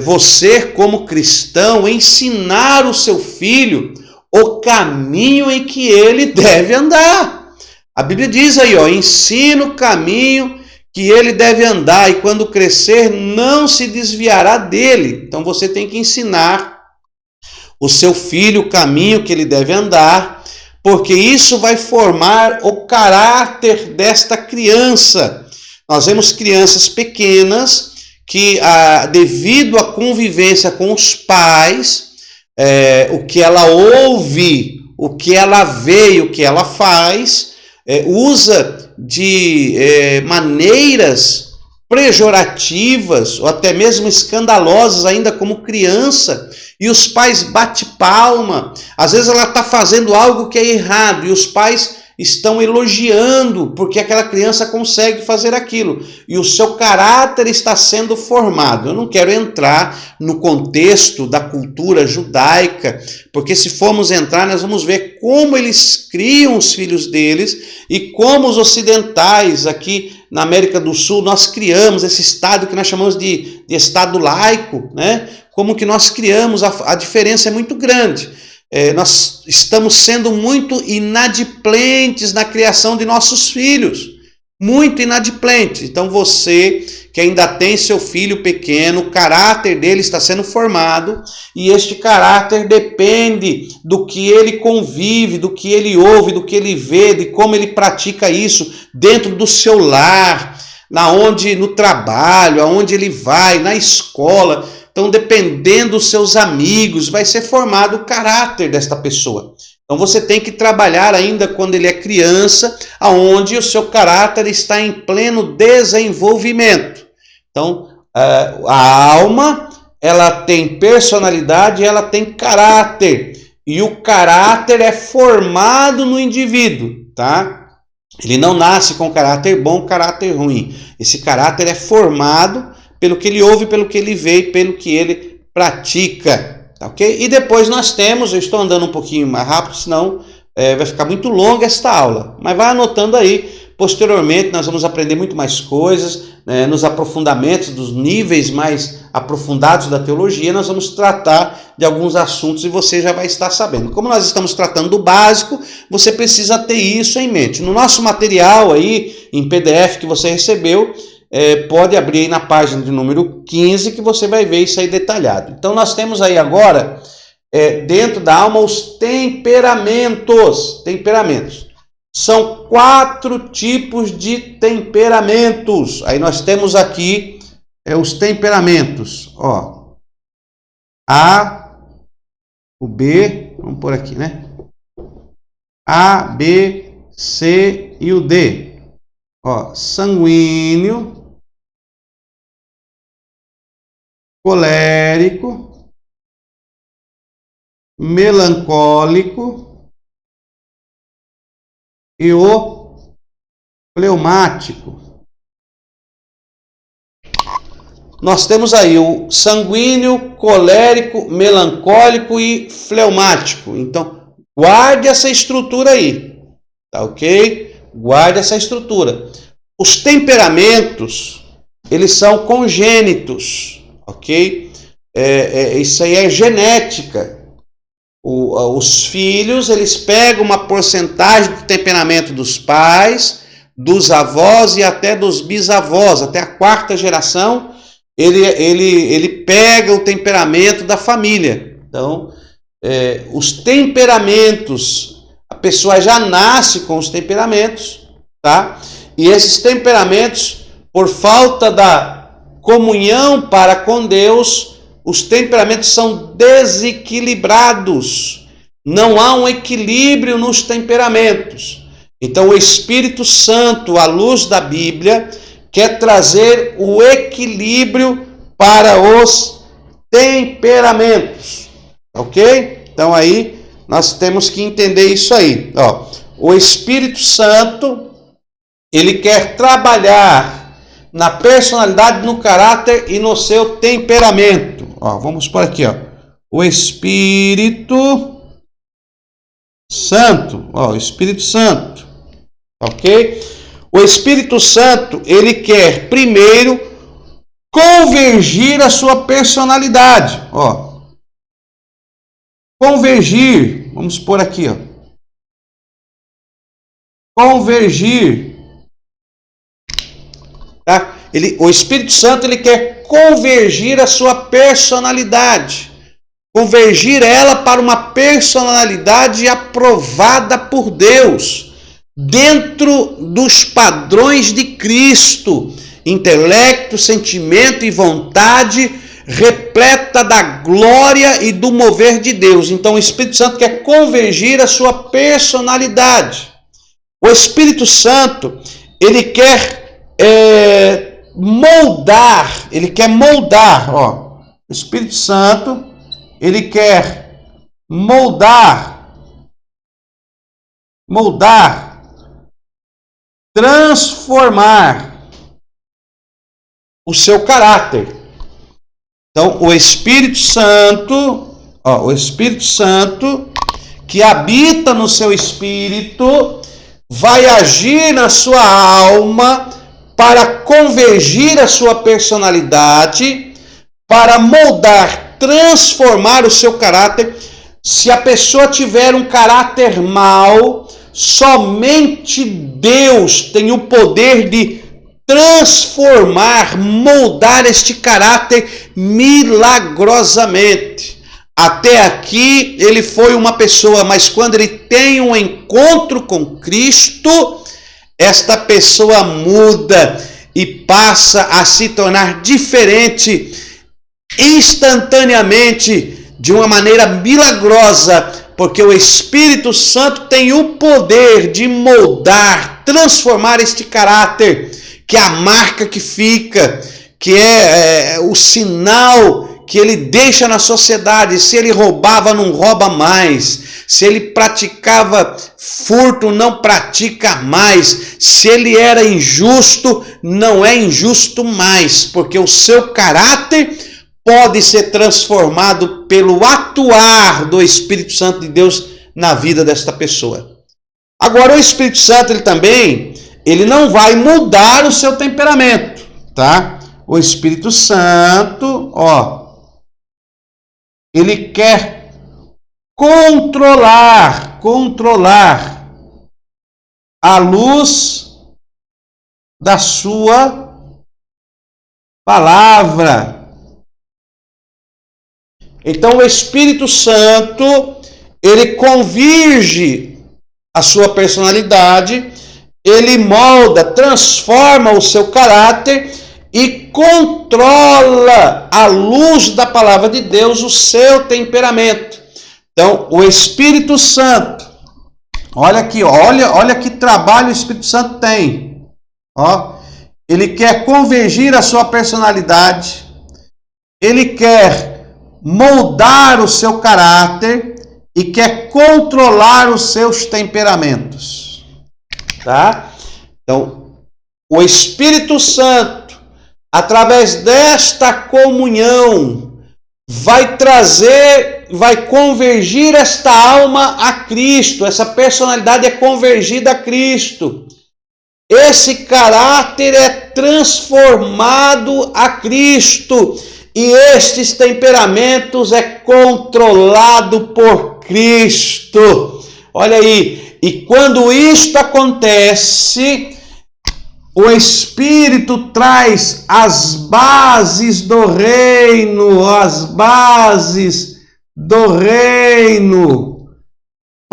você, como cristão, ensinar o seu filho o caminho em que ele deve andar. A Bíblia diz aí, ensina o caminho que ele deve andar e quando crescer não se desviará dele. Então você tem que ensinar o seu filho o caminho que ele deve andar, porque isso vai formar o caráter desta criança. Nós vemos crianças pequenas que, devido à convivência com os pais, o que ela ouve, o que ela vê e o que ela faz, usa de maneiras pejorativas ou até mesmo escandalosas ainda como criança, e os pais batem palma. Às vezes ela está fazendo algo que é errado e os pais estão elogiando porque aquela criança consegue fazer aquilo e o seu caráter está sendo formado. Eu não quero entrar no contexto da cultura judaica, porque se formos entrar nós vamos ver como eles criam os filhos deles e como os ocidentais aqui na América do Sul nós criamos esse estado que nós chamamos de estado laico, né? Como que nós criamos, a diferença é muito grande. Nós estamos sendo muito inadimplentes na criação de nossos filhos, muito inadimplentes. Então você que ainda tem seu filho pequeno, o caráter dele está sendo formado e este caráter depende do que ele convive, do que ele ouve, do que ele vê, de como ele pratica isso dentro do seu lar, no trabalho, aonde ele vai, na escola. Então, dependendo dos seus amigos, vai ser formado o caráter desta pessoa. Então, você tem que trabalhar ainda quando ele é criança, aonde o seu caráter está em pleno desenvolvimento. Então, a alma, ela tem personalidade, ela tem caráter. E o caráter é formado no indivíduo, tá? Ele não nasce com caráter bom, caráter ruim. Esse caráter é formado pelo que ele ouve, pelo que ele vê e pelo que ele pratica, tá, ok? E depois nós temos, eu estou andando um pouquinho mais rápido, senão vai ficar muito longa esta aula, mas vai anotando aí, posteriormente nós vamos aprender muito mais coisas, né, nos aprofundamentos dos níveis mais aprofundados da teologia, nós vamos tratar de alguns assuntos e você já vai estar sabendo. Como nós estamos tratando do básico, você precisa ter isso em mente. No nosso material aí, em PDF que você recebeu, pode abrir aí na página de número 15 que você vai ver isso aí detalhado. Então nós temos aí agora, dentro da alma, os temperamentos. São 4 tipos de temperamentos. Aí nós temos aqui os temperamentos. Ó, A, o B, vamos por aqui, né? A, B, C e o D. Ó, sanguíneo, colérico, melancólico e o fleumático. Nós temos aí o sanguíneo, colérico, melancólico e fleumático. Então, guarde essa estrutura aí, tá ok? Guarde essa estrutura. Os temperamentos, eles são congênitos, ok? Isso aí é genética. Os filhos, eles pegam uma porcentagem do temperamento dos pais, dos avós e até dos bisavós, até a 4ª geração, ele pega o temperamento da família. Então, os temperamentos, A pessoa já nasce com os temperamentos, tá? E esses temperamentos, por falta da comunhão para com Deus, os temperamentos são desequilibrados. Não há um equilíbrio nos temperamentos. Então o Espírito Santo, à luz da Bíblia, quer trazer o equilíbrio para os temperamentos. Ok? Então aí nós temos que entender isso aí. Ó, o Espírito Santo, ele quer trabalhar na personalidade, no caráter e no seu temperamento. Ó, vamos por aqui, ó. O Espírito Santo, ó, o Espírito Santo, ok? O Espírito Santo, ele quer primeiro convergir a sua personalidade, ó. Convergir, vamos por aqui, ó. Convergir, tá? O Espírito Santo, ele quer convergir a sua personalidade, convergir ela para uma personalidade aprovada por Deus, dentro dos padrões de Cristo, intelecto, sentimento e vontade, repleta da glória e do mover de Deus. Então o Espírito Santo quer convergir a sua personalidade. O Espírito Santo, ele quer moldar, ó. O Espírito Santo, ele quer moldar, transformar o seu caráter. Então, o Espírito Santo, ó, o Espírito Santo que habita no seu espírito, vai agir na sua alma para convergir a sua personalidade, para moldar, transformar o seu caráter. Se a pessoa tiver um caráter mau, somente Deus tem o poder de transformar, moldar este caráter milagrosamente. Até aqui ele foi uma pessoa, mas quando ele tem um encontro com Cristo, esta pessoa muda e passa a se tornar diferente instantaneamente, de uma maneira milagrosa, porque o Espírito Santo tem o poder de moldar, transformar este caráter, que é a marca que fica, que é o sinal que ele deixa na sociedade. Se ele roubava, não rouba mais. Se ele praticava furto, não pratica mais. Se ele era injusto, não é injusto mais, porque o seu caráter pode ser transformado pelo atuar do Espírito Santo de Deus na vida desta pessoa. Agora, o Espírito Santo, ele não vai mudar o seu temperamento, tá? O Espírito Santo, ó, ele quer controlar a luz da sua palavra. Então, o Espírito Santo, ele converge a sua personalidade, ele molda, transforma o seu caráter e controla à luz da palavra de Deus o seu temperamento. Então, o Espírito Santo, olha aqui, olha que trabalho o Espírito Santo tem. Ó, ele quer convergir a sua personalidade, ele quer moldar o seu caráter e quer controlar os seus temperamentos, tá? Então, o Espírito Santo, através desta comunhão, vai convergir esta alma a Cristo. Essa personalidade é convergida a Cristo. Esse caráter é transformado a Cristo. E estes temperamentos é controlado por Cristo. Olha aí. E quando isto acontece, o Espírito traz as bases do reino,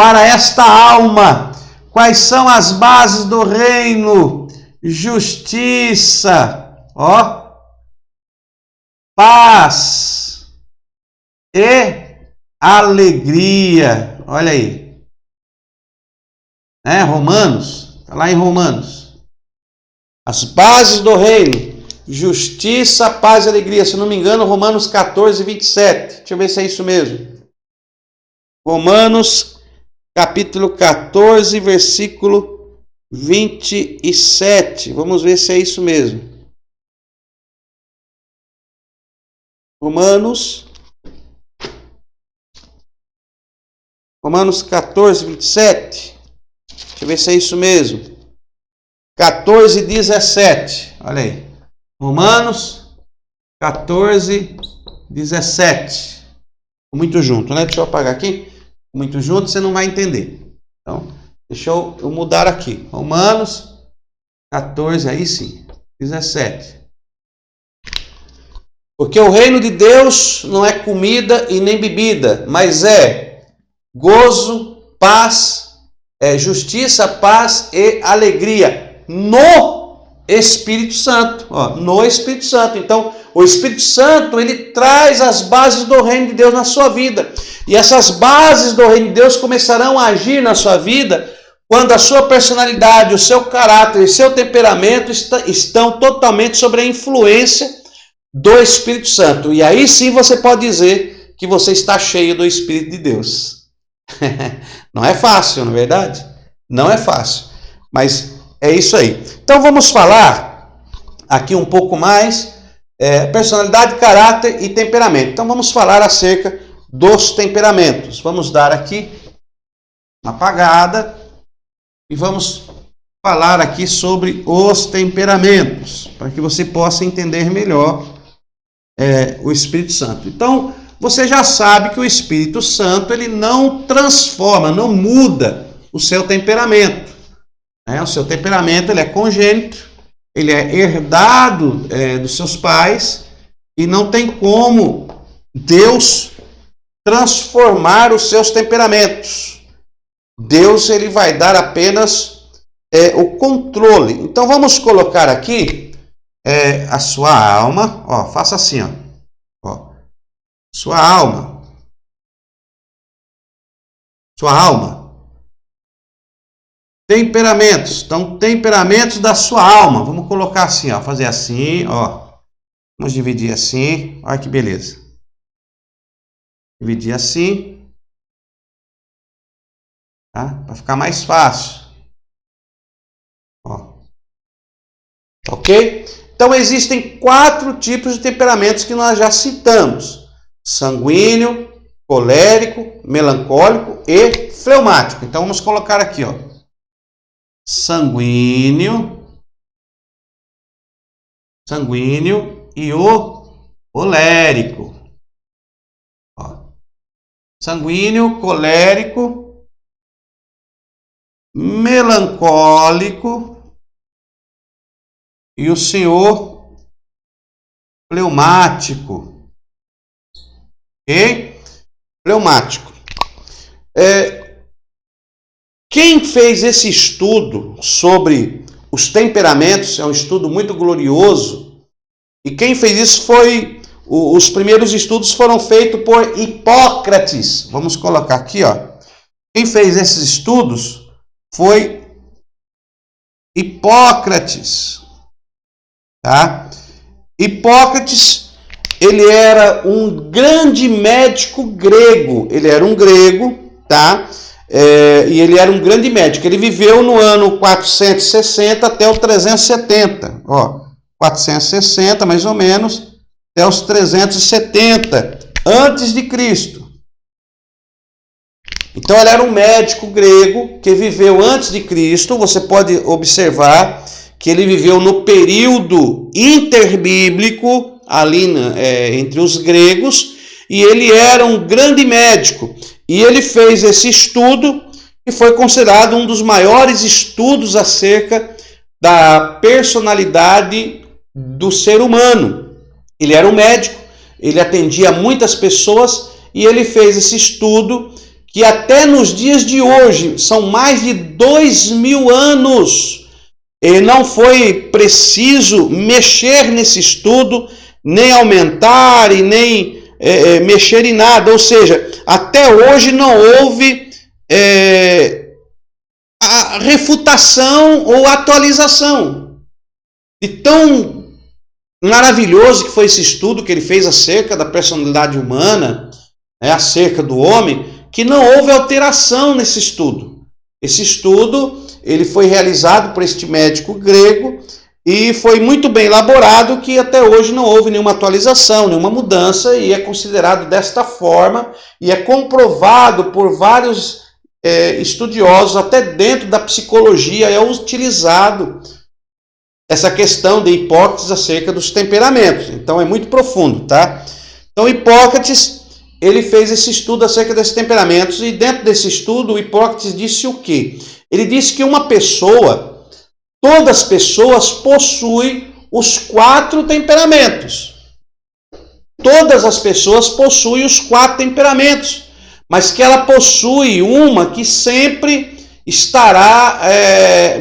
para esta alma. Quais são as bases do reino? Justiça, paz e alegria. Olha aí. Romanos, está lá em Romanos. As bases do reino. Justiça, paz e alegria. Se não me engano, Romanos 14, 27. Deixa eu ver se é isso mesmo. Romanos, capítulo 14, versículo 27. Vamos ver se é isso mesmo. Romanos 14, 27. Deixa eu ver se é isso mesmo. 14, 17. Olha aí. Romanos 14, 17. Muito junto, né? Deixa eu apagar aqui. Muito junto, você não vai entender. Então, deixa eu mudar aqui. Romanos 14, aí sim, 17. Porque o reino de Deus não é comida e nem bebida, mas é gozo, paz, justiça, paz e alegria no Espírito Santo. No Espírito Santo. Então, o Espírito Santo, ele traz as bases do reino de Deus na sua vida. E essas bases do reino de Deus começarão a agir na sua vida quando a sua personalidade, o seu caráter e seu temperamento estão totalmente sob a influência do Espírito Santo. E aí sim você pode dizer que você está cheio do Espírito de Deus. Não é fácil, não é verdade? Não é fácil. Mas é isso aí. Então vamos falar aqui um pouco mais personalidade, caráter e temperamento. Então vamos falar acerca dos temperamentos. Vamos dar aqui uma apagada e vamos falar aqui sobre os temperamentos, para que você possa entender melhor o Espírito Santo. Então, você já sabe que o Espírito Santo ele não transforma, não muda o seu temperamento. O seu temperamento ele é congênito, ele é herdado dos seus pais e não tem como Deus transformar os seus temperamentos. Deus ele vai dar apenas o controle. Então vamos colocar aqui a sua alma. Faça assim, sua alma. Sua alma. Temperamentos. Então, temperamentos da sua alma. Vamos colocar assim, fazer assim, Vamos dividir assim. Olha que beleza. Dividir assim. Tá? Para ficar mais fácil. Ok? Então, existem 4 tipos de temperamentos que nós já citamos. Sanguíneo, colérico, melancólico e fleumático. Então, vamos colocar aqui, sanguíneo e o colérico. Sanguíneo, colérico, melancólico e o senhor fleumático. Ok? Fleumático. Quem fez esse estudo sobre os temperamentos, é um estudo muito glorioso, e quem fez isso foi, os primeiros estudos foram feitos por Hipócrates. Vamos colocar aqui, Quem fez esses estudos foi Hipócrates, tá? Hipócrates, ele era um grande médico grego, ele era um grego, tá? E ele era um grande médico. Ele viveu no ano 460 até o 370. 460 mais ou menos até os 370 antes de Cristo. Então ele era um médico grego que viveu antes de Cristo. Você pode observar que ele viveu no período interbíblico ali entre os gregos, e ele era um grande médico. E ele fez esse estudo e foi considerado um dos maiores estudos acerca da personalidade do ser humano. Ele era um médico, ele atendia muitas pessoas e ele fez esse estudo que até nos dias de hoje, são mais de 2000 anos, e não foi preciso mexer nesse estudo, nem aumentar e nem mexer em nada. Ou seja, até hoje não houve a refutação ou atualização. E tão maravilhoso que foi esse estudo que ele fez acerca da personalidade humana, acerca do homem, que não houve alteração nesse estudo. Esse estudo ele foi realizado por este médico grego e foi muito bem elaborado, que até hoje não houve nenhuma atualização, nenhuma mudança, e é considerado desta forma e é comprovado por vários estudiosos, até dentro da psicologia é utilizado essa questão de Hipócrates acerca dos temperamentos. Então é muito profundo, tá? Então Hipócrates ele fez esse estudo acerca desses temperamentos, e dentro desse estudo, o Hipócrates disse o quê? Ele disse que uma pessoa, todas as pessoas possuem os 4 temperamentos. Todas as pessoas possuem os 4 temperamentos, mas que ela possui uma que sempre estará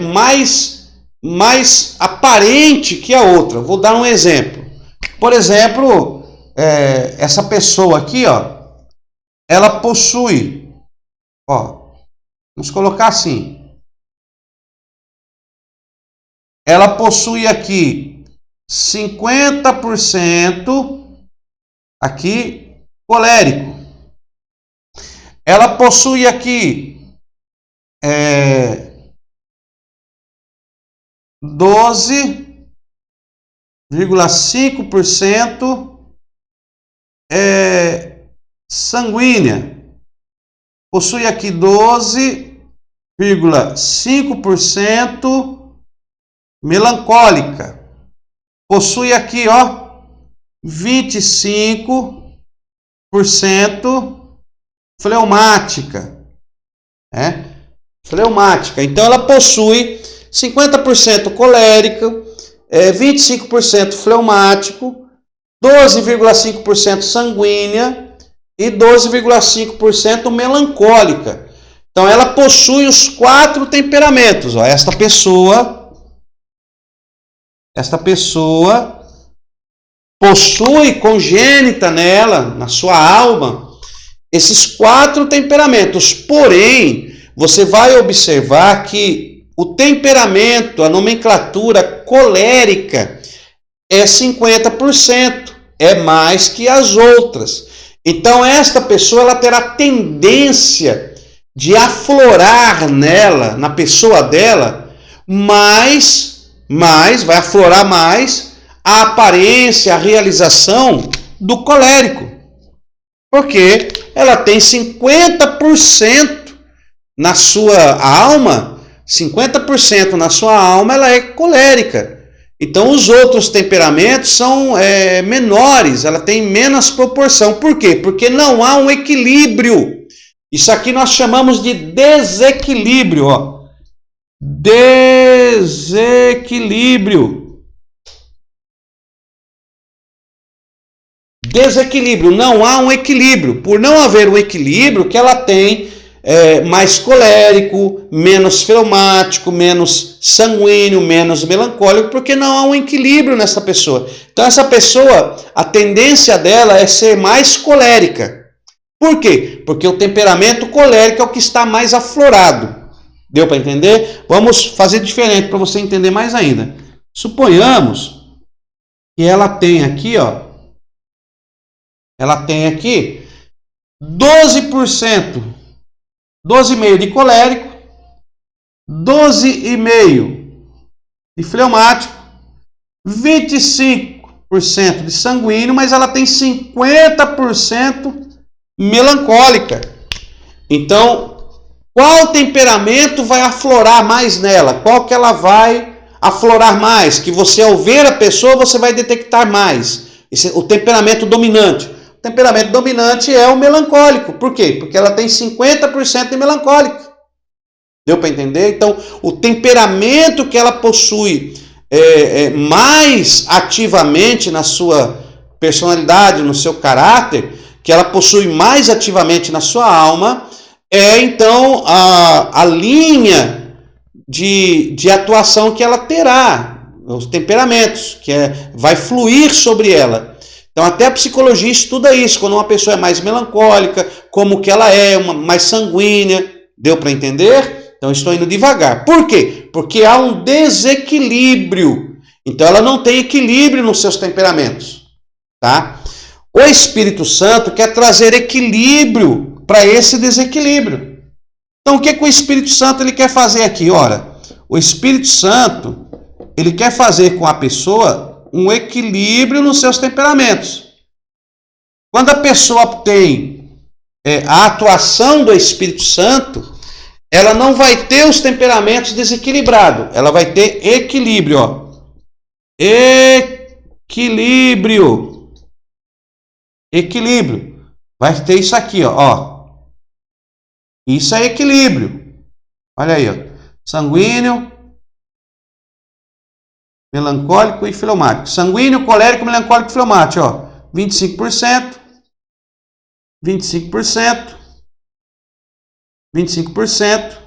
mais aparente que a outra. Vou dar um exemplo. Por exemplo, essa pessoa aqui, ó, ela possui, ó, vamos colocar assim, ela possui aqui 50% aqui colérico, ela possui aqui 12,5% sanguínea, possui aqui 12,5% melancólica, possui aqui, ó, 25% fleumática, fleumática. Então ela possui 50% colérico, 25% fleumático, 12,5% sanguínea e 12,5% melancólica. Então ela possui os 4 temperamentos. Ó. Esta pessoa possui congênita nela, na sua alma, esses 4 temperamentos. Porém, você vai observar que o temperamento, a nomenclatura colérica é 50%, é mais que as outras. Então esta pessoa ela terá tendência de aflorar nela, na pessoa dela, vai aflorar mais a aparência, a realização do colérico. Porque ela tem 50% na sua alma, 50% na sua alma ela é colérica. Então os outros temperamentos são menores, ela tem menos proporção. Por quê? Porque não há um equilíbrio. Isso aqui nós chamamos de desequilíbrio. Ó. Desequilíbrio. Desequilíbrio. Não há um equilíbrio. Por não haver um equilíbrio, que ela tem mais colérico, menos fleumático, menos sanguíneo, menos melancólico, porque não há um equilíbrio nessa pessoa. Então essa pessoa, a tendência dela é ser mais colérica. Por quê? Porque o temperamento colérico é o que está mais aflorado. Deu para entender? Vamos fazer diferente para você entender mais ainda. Suponhamos que ela tem aqui, ó, ela tem aqui 12%, 12,5% de colérico, 12,5% de fleumático, 25% de sanguíneo, mas ela tem 50% melancólica. Então, qual temperamento vai aflorar mais nela? Qual que ela vai aflorar mais? Que você, ao ver a pessoa, você vai detectar mais. O temperamento dominante. O temperamento dominante é o melancólico. Por quê? Porque ela tem 50% de melancólico. Deu para entender? Então, o temperamento que ela possui mais ativamente na sua personalidade, no seu caráter, que ela possui mais ativamente na sua alma, é então a linha de atuação que ela terá, os temperamentos, vai fluir sobre ela. Então até a psicologia estuda isso, quando uma pessoa é mais melancólica, como que ela é, mais sanguínea. Deu para entender? Então estou indo devagar. Por quê? Porque há um desequilíbrio. Então ela não tem equilíbrio nos seus temperamentos, tá? O Espírito Santo quer trazer equilíbrio para esse desequilíbrio. Então o que o Espírito Santo ele quer fazer aqui? Ora, o Espírito Santo ele quer fazer com a pessoa um equilíbrio nos seus temperamentos. Quando a pessoa tem a atuação do Espírito Santo, ela não vai ter os temperamentos desequilibrados, ela vai ter equilíbrio, ó. Equilíbrio. Equilíbrio. Vai ter isso aqui, ó. Isso é equilíbrio. Olha aí, ó. Sanguíneo, melancólico e fleumático. Sanguíneo, colérico, melancólico e fleumático, ó. 25%, 25%, 25%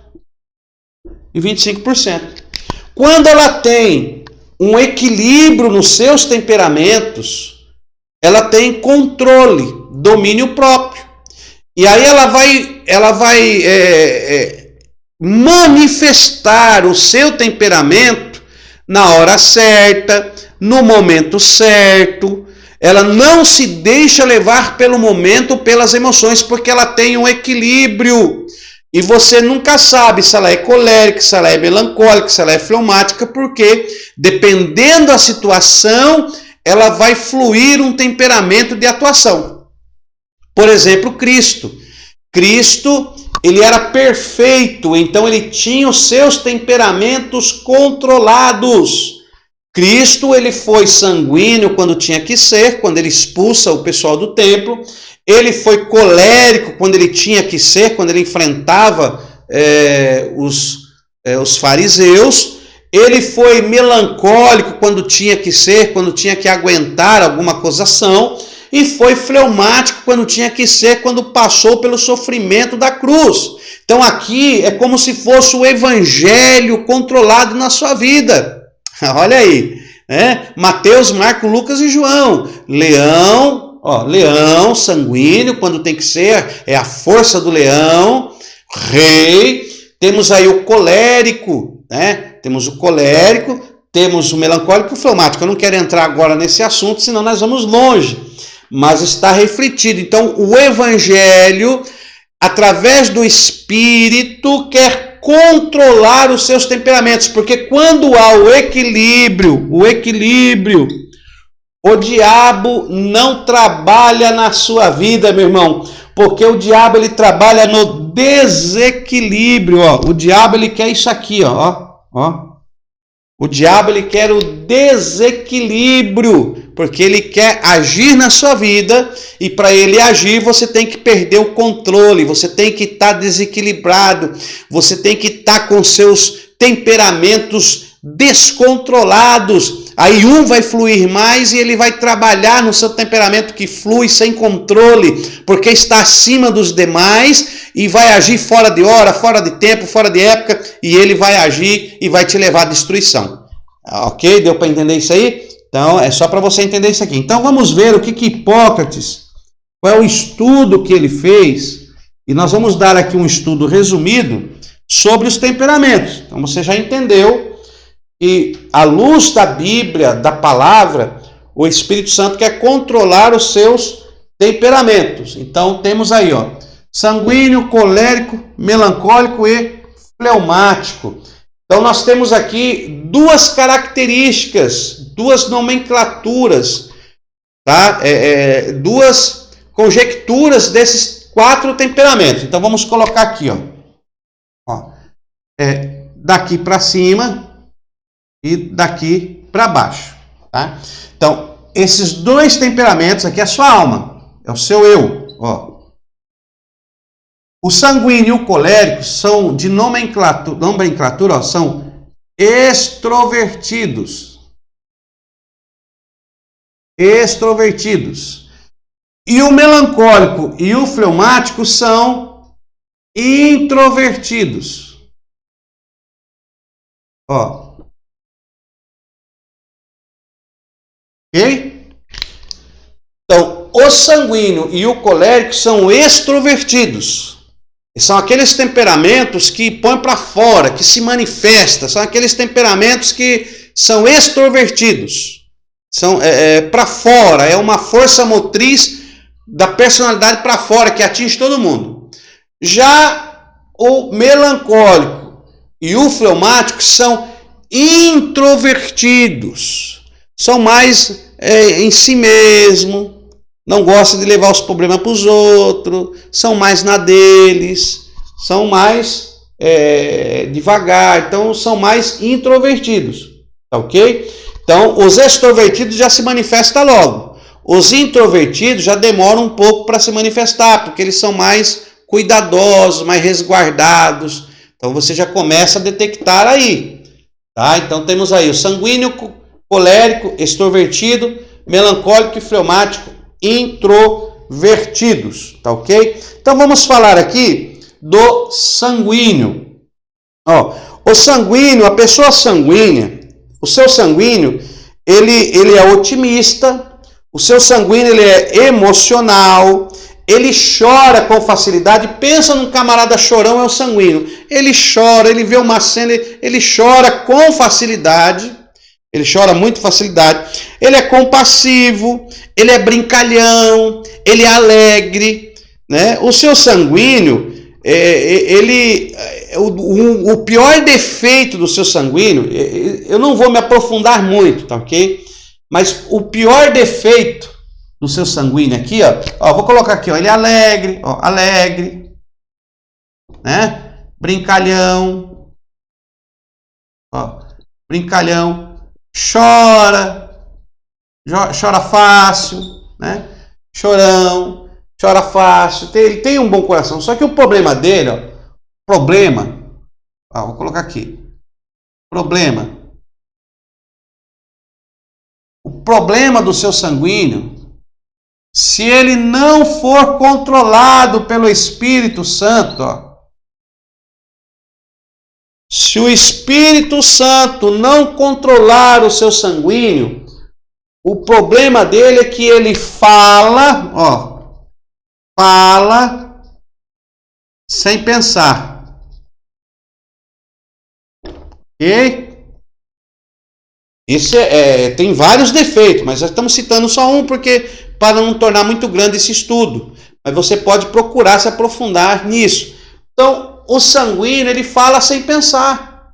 e 25%. Quando ela tem um equilíbrio nos seus temperamentos, ela tem controle, domínio próprio. E aí ela vai manifestar o seu temperamento na hora certa, no momento certo. Ela não se deixa levar pelo momento, pelas emoções, porque ela tem um equilíbrio. E você nunca sabe se ela é colérica, se ela é melancólica, se ela é fleumática, porque dependendo da situação, ela vai fluir um temperamento de atuação. Por exemplo, Cristo. Cristo, ele era perfeito, então ele tinha os seus temperamentos controlados. Cristo, ele foi sanguíneo quando tinha que ser, quando ele expulsa o pessoal do templo. Ele foi colérico quando ele tinha que ser, quando ele enfrentava os fariseus. Ele foi melancólico quando tinha que ser, quando tinha que aguentar alguma acusação. E foi fleumático quando tinha que ser, quando passou pelo sofrimento da cruz. Então aqui é como se fosse o evangelho controlado na sua vida. Olha aí, Mateus, Marcos, Lucas e João. Leão, leão, sanguíneo, quando tem que ser, é a força do leão. Rei, temos aí o colérico, Temos o colérico, temos o melancólico e o fleumático. Eu não quero entrar agora nesse assunto, senão nós vamos longe. Mas está refletido. Então, o evangelho, através do Espírito, quer controlar os seus temperamentos, porque quando há o equilíbrio, o diabo não trabalha na sua vida, meu irmão, porque o diabo ele trabalha no desequilíbrio, O diabo ele quer isso aqui, O diabo ele quer o desequilíbrio, porque ele quer agir na sua vida, e para ele agir você tem que perder o controle, você tem que estar desequilibrado, você tem que estar com seus temperamentos descontrolados. Aí um vai fluir mais e ele vai trabalhar no seu temperamento que flui sem controle, porque está acima dos demais e vai agir fora de hora, fora de tempo, fora de época, e ele vai agir e vai te levar à destruição. Ok? Deu para entender isso aí? Então, é só para você entender isso aqui. Então, vamos ver o que Hipócrates, qual é o estudo que ele fez, e nós vamos dar aqui um estudo resumido sobre os temperamentos. Então, você já entendeu que, à luz da Bíblia, da palavra, o Espírito Santo quer controlar os seus temperamentos. Então, temos aí, sanguíneo, colérico, melancólico e fleumático. Então, nós temos aqui duas características, duas nomenclaturas, tá? Duas conjecturas desses 4 temperamentos. Então, vamos colocar aqui, daqui para cima e daqui para baixo, tá? Então, esses 2 temperamentos aqui é a sua alma, é o seu eu, O sanguíneo e o colérico são de nomenclatura, são extrovertidos. E o melancólico e o fleumático são introvertidos. Ó. Ok? Então, o sanguíneo e o colérico são extrovertidos. São aqueles temperamentos que põem para fora, que se manifestam. São aqueles temperamentos que são extrovertidos. São para fora, é uma força motriz da personalidade para fora, que atinge todo mundo. Já o melancólico e o fleumático são introvertidos. São mais em si mesmo. Não gosta de levar os problemas para os outros, são mais na deles, são mais devagar, então são mais introvertidos, tá ok? Então, os extrovertidos já se manifestam logo, os introvertidos já demoram um pouco para se manifestar, porque eles são mais cuidadosos, mais resguardados, então você já começa a detectar aí, tá? Então temos aí o sanguíneo, colérico, extrovertido, melancólico e fleumático, introvertidos, tá ok? Então vamos falar aqui do sanguíneo. Ó, o sanguíneo, a pessoa sanguínea, o seu sanguíneo, ele é otimista, o seu sanguíneo ele é emocional, ele chora com facilidade. Pensa num camarada chorão, é o sanguíneo. Ele chora, ele vê uma cena, ele chora com facilidade. Ele chora muito facilidade. Ele é compassivo, ele é brincalhão, ele é alegre, né? O seu sanguíneo, o pior defeito do seu sanguíneo, eu não vou me aprofundar muito, tá ok? Mas o pior defeito do seu sanguíneo aqui, ó, vou colocar aqui, ó, ele é alegre, ó, alegre, né? Brincalhão, ó, brincalhão. Chora fácil, né? Chorão, chora fácil, ele tem um bom coração, só que o problema dele, vou colocar aqui, o problema do seu sanguíneo, se ele não for controlado pelo Espírito Santo, ó, se o Espírito Santo não controlar o seu sanguíneo, o problema dele é que ele fala sem pensar. Ok? Isso tem vários defeitos, mas nós estamos citando só um para não tornar muito grande esse estudo. Mas você pode procurar se aprofundar nisso. Então, o sanguíneo, ele fala sem pensar.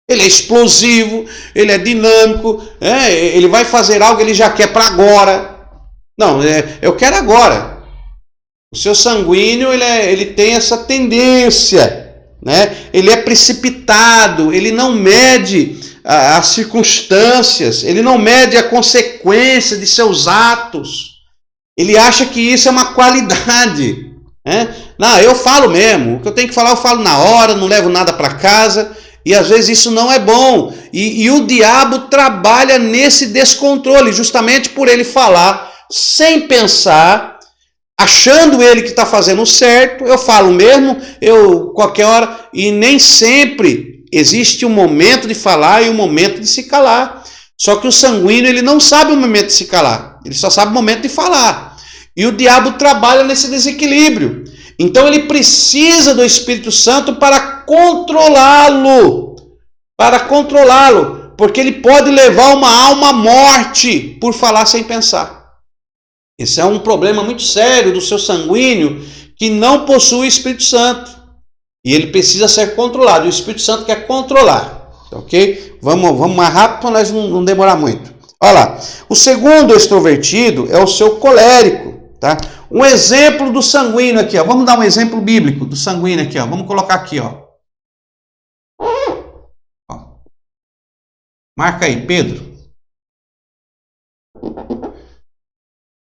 Ele é explosivo, ele é dinâmico, ele vai fazer algo, ele já quer para agora. Não, eu quero agora. O seu sanguíneo, ele tem essa tendência, né? Ele é precipitado, ele não mede as circunstâncias, ele não mede a consequência de seus atos. Ele acha que isso é uma qualidade. Não, eu falo mesmo, o que eu tenho que falar eu falo na hora, não levo nada para casa, e às vezes isso não é bom, e o diabo trabalha nesse descontrole, justamente por ele falar sem pensar, achando ele que está fazendo certo. Eu falo mesmo, qualquer hora, e nem sempre existe um momento de falar e um momento de se calar, só que o sanguíneo ele não sabe o momento de se calar, ele só sabe o momento de falar. E o diabo trabalha nesse desequilíbrio. Então ele precisa do Espírito Santo para controlá-lo. Porque ele pode levar uma alma à morte por falar sem pensar. Esse é um problema muito sério do seu sanguíneo que não possui o Espírito Santo. E ele precisa ser controlado. E o Espírito Santo quer controlar. Ok? Vamos mais rápido para nós não demorar muito. Olha lá. O segundo extrovertido é o seu colérico. Tá? Um exemplo do sanguíneo aqui, ó. Vamos dar um exemplo bíblico do sanguíneo aqui, ó. Vamos colocar aqui, ó. Marca aí, Pedro.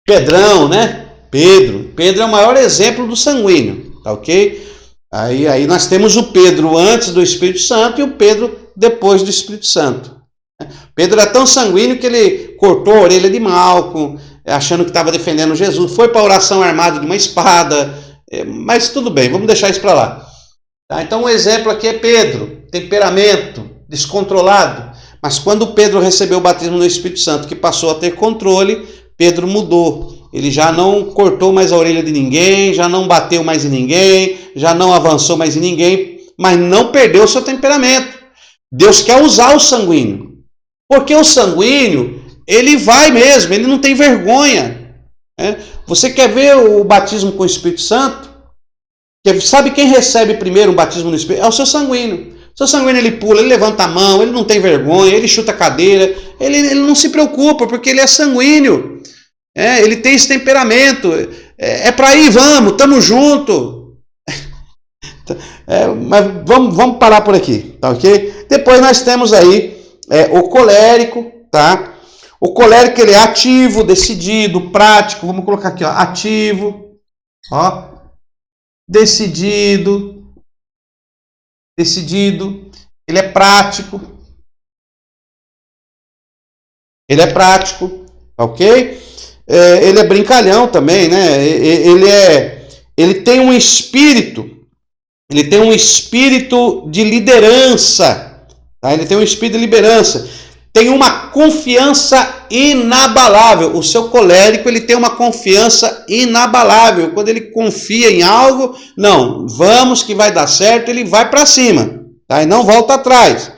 Pedrão, né? Pedro é o maior exemplo do sanguíneo, tá ok? Aí nós temos o Pedro antes do Espírito Santo e o Pedro depois do Espírito Santo. Pedro é tão sanguíneo que ele cortou a orelha de Malco, achando que estava defendendo Jesus, foi para a oração armado de uma espada, Mas tudo bem, vamos deixar isso para lá. Tá? Então um exemplo aqui é Pedro, temperamento descontrolado. Mas quando Pedro recebeu o batismo no Espírito Santo, que passou a ter controle, Pedro mudou. Ele já não cortou mais a orelha de ninguém, já não bateu mais em ninguém, já não avançou mais em ninguém, mas não perdeu o seu temperamento. Deus quer usar o sanguíneo. Porque o sanguíneo, ele vai mesmo, ele não tem vergonha. Você quer ver o batismo com o Espírito Santo? Sabe quem recebe primeiro o batismo no Espírito? É o seu sanguíneo. O seu sanguíneo, ele pula, ele levanta a mão, ele não tem vergonha, ele chuta a cadeira, ele não se preocupa, porque ele é sanguíneo. Ele tem esse temperamento. É para ir, vamos, estamos juntos. Mas vamos parar por aqui, tá ok? Depois nós temos aí o colérico, tá? O colérico, ele é ativo, decidido, prático. Vamos colocar aqui, ó, ativo, ó, decidido, ele é prático, ok? Ele é brincalhão também, né? Ele tem um espírito de liderança, tá? Ele tem um espírito de liderança, tem uma confiança inabalável. O seu colérico, ele tem uma confiança inabalável. Quando ele confia em algo, não, vamos que vai dar certo, ele vai para cima, tá? E não volta atrás.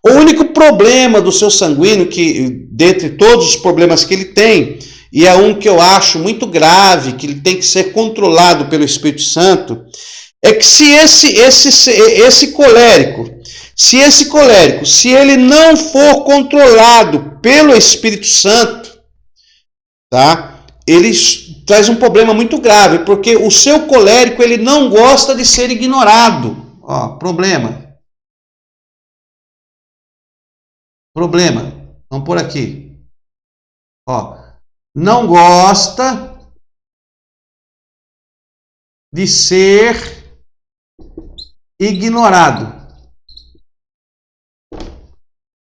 O único problema do seu sanguíneo, que dentre todos os problemas que ele tem, e é um que eu acho muito grave, que ele tem que ser controlado pelo Espírito Santo, é que se esse colérico, se ele não for controlado pelo Espírito Santo, tá? Ele traz um problema muito grave, porque o seu colérico, ele não gosta de ser ignorado. Ó, problema. Vamos por aqui. Ó, não gosta de ser ignorado.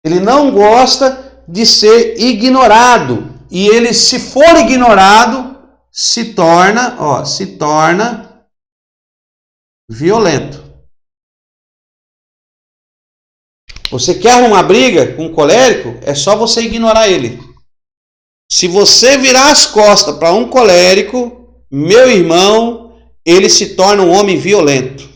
Ele não gosta de ser ignorado. E ele, se for ignorado, se torna violento. Você quer uma briga com um colérico? É só você ignorar ele. Se você virar as costas para um colérico, meu irmão, ele se torna um homem violento.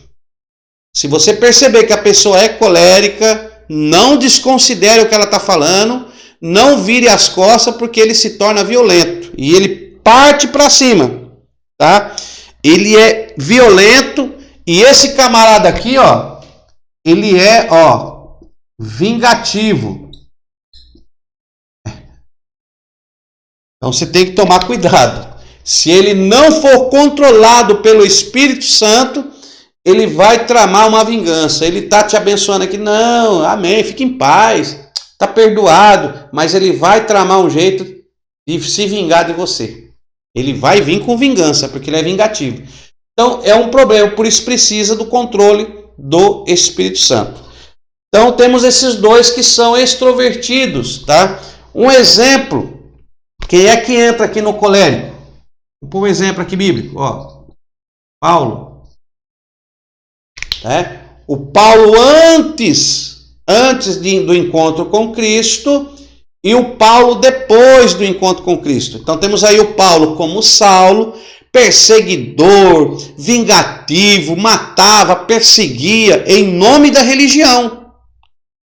Se você perceber que a pessoa é colérica, não desconsidere o que ela está falando, não vire as costas, porque ele se torna violento. E ele parte para cima, tá? Ele é violento, e esse camarada aqui, ó, ele é, ó, vingativo. Então você tem que tomar cuidado. Se ele não for controlado pelo Espírito Santo, ele vai tramar uma vingança. Ele está te abençoando aqui. Não, amém, fique em paz, está perdoado. Mas ele vai tramar um jeito de se vingar de você. Ele vai vir com vingança, porque ele é vingativo. Então é um problema, por isso precisa do controle do Espírito Santo. Então temos esses dois que são extrovertidos, tá? Um exemplo, quem é que entra aqui no colérico? Vou pôr um exemplo aqui bíblico, ó. Paulo. O Paulo antes do encontro com Cristo e o Paulo depois do encontro com Cristo. Então temos aí o Paulo como Saulo, perseguidor, vingativo, matava, perseguia em nome da religião.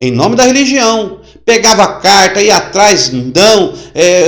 Em nome da religião. Pegava a carta, ia atrás, não,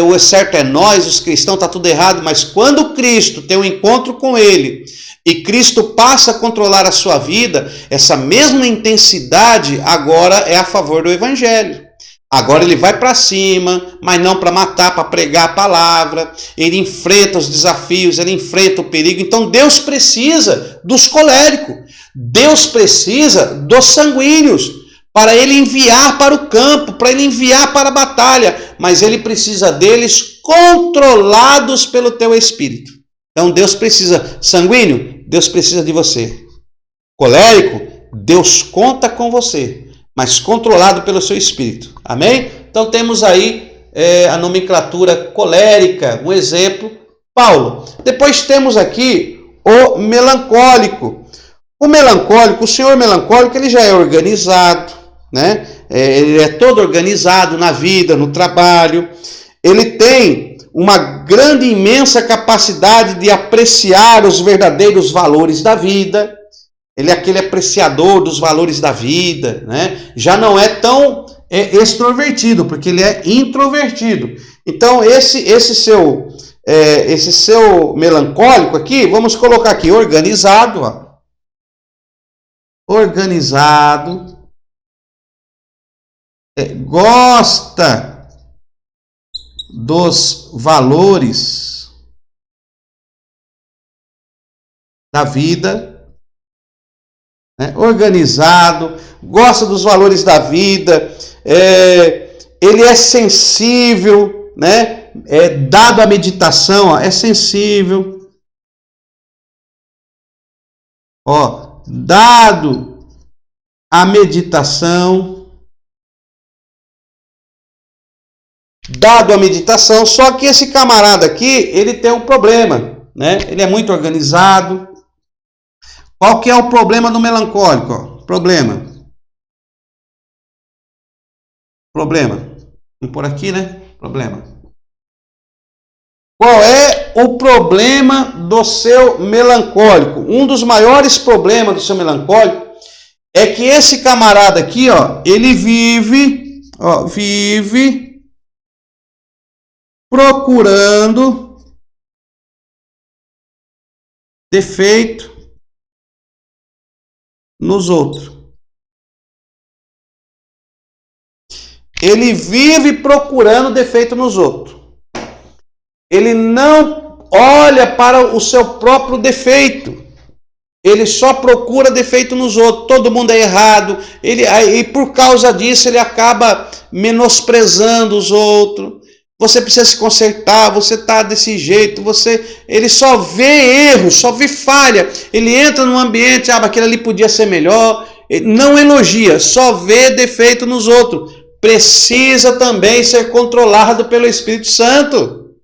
o certo é nós, os cristãos, está tudo errado. Mas quando Cristo tem um encontro com ele e Cristo passa a controlar a sua vida, essa mesma intensidade agora é a favor do Evangelho. Agora ele vai para cima, mas não para matar, para pregar a palavra. Ele enfrenta os desafios, ele enfrenta o perigo. Então Deus precisa dos coléricos. Deus precisa dos sanguíneos para ele enviar para o campo, para ele enviar para a batalha. Mas ele precisa deles controlados pelo teu espírito. Então Deus precisa, sanguíneo, Deus precisa de você. Colérico, Deus conta com você, mas controlado pelo seu espírito. Amém? Então temos aí a nomenclatura colérica, um exemplo, Paulo. Depois temos aqui o melancólico. O melancólico, o senhor melancólico, ele já é organizado, né? Ele é todo organizado na vida, no trabalho. Ele tem uma grande, imensa capacidade de apreciar os verdadeiros valores da vida. Ele é aquele apreciador dos valores da vida, né? Já não é tão extrovertido, porque ele é introvertido. Então, esse seu melancólico aqui, vamos colocar aqui, organizado, ó. Organizado, gosta dos valores da vida, né? Organizado, gosta dos valores da vida, ele é sensível, né? Dado à meditação, ó, é sensível, ó, dado à meditação, só que esse camarada aqui, ele tem um problema, né? Ele é muito organizado. Qual que é o problema do melancólico? Ó? Problema. Vamos por aqui, né? Problema. Qual é o problema do seu melancólico? Um dos maiores problemas do seu melancólico é que esse camarada aqui, ó, ele vive procurando defeito nos outros. Ele vive procurando defeito nos outros. Ele não olha para o seu próprio defeito. Ele só procura defeito nos outros. Todo mundo é errado. E por causa disso ele acaba menosprezando os outros. Você precisa se consertar, você está desse jeito, ele só vê erro, só vê falha. Ele entra num ambiente, aquele ali podia ser melhor. Ele não elogia, só vê defeito nos outros. Precisa também ser controlado pelo Espírito Santo.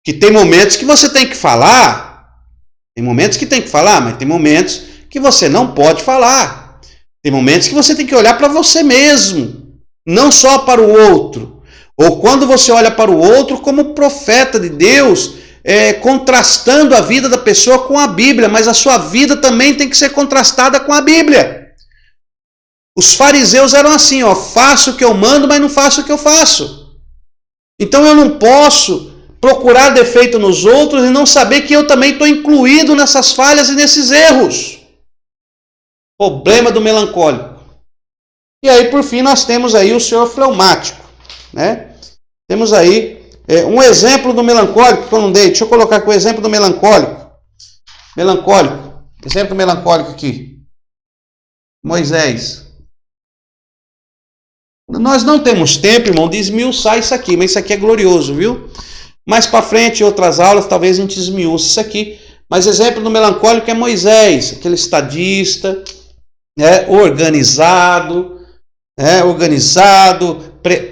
Que tem momentos que você tem que falar. Tem momentos que tem que falar, mas tem momentos que você não pode falar. Tem momentos que você tem que olhar para você mesmo, não só para o outro. Ou quando você olha para o outro como profeta de Deus, contrastando a vida da pessoa com a Bíblia, mas a sua vida também tem que ser contrastada com a Bíblia. Os fariseus eram assim, ó, faço o que eu mando, mas não faço o que eu faço. Então eu não posso procurar defeito nos outros e não saber que eu também estou incluído nessas falhas e nesses erros. Problema do melancólico. E aí, por fim, nós temos aí o senhor fleumático, né? Temos aí um exemplo do melancólico que eu não dei. Deixa eu colocar aqui o exemplo do melancólico. Exemplo melancólico aqui. Moisés. Nós não temos tempo, irmão, de esmiuçar isso aqui, mas isso aqui é glorioso, viu? Mais para frente, em outras aulas, talvez a gente esmiuce isso aqui. Mas exemplo do melancólico é Moisés, aquele estadista, organizado,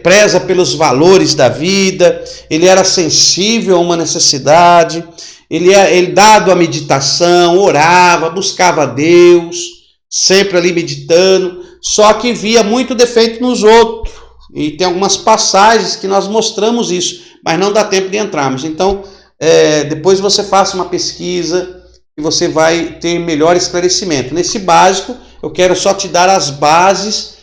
preza pelos valores da vida, ele era sensível a uma necessidade, ele dado à meditação, orava, buscava Deus, sempre ali meditando, só que via muito defeito nos outros. E tem algumas passagens que nós mostramos isso, mas não dá tempo de entrarmos. Então, depois você faça uma pesquisa e você vai ter melhor esclarecimento. Nesse básico, eu quero só te dar as bases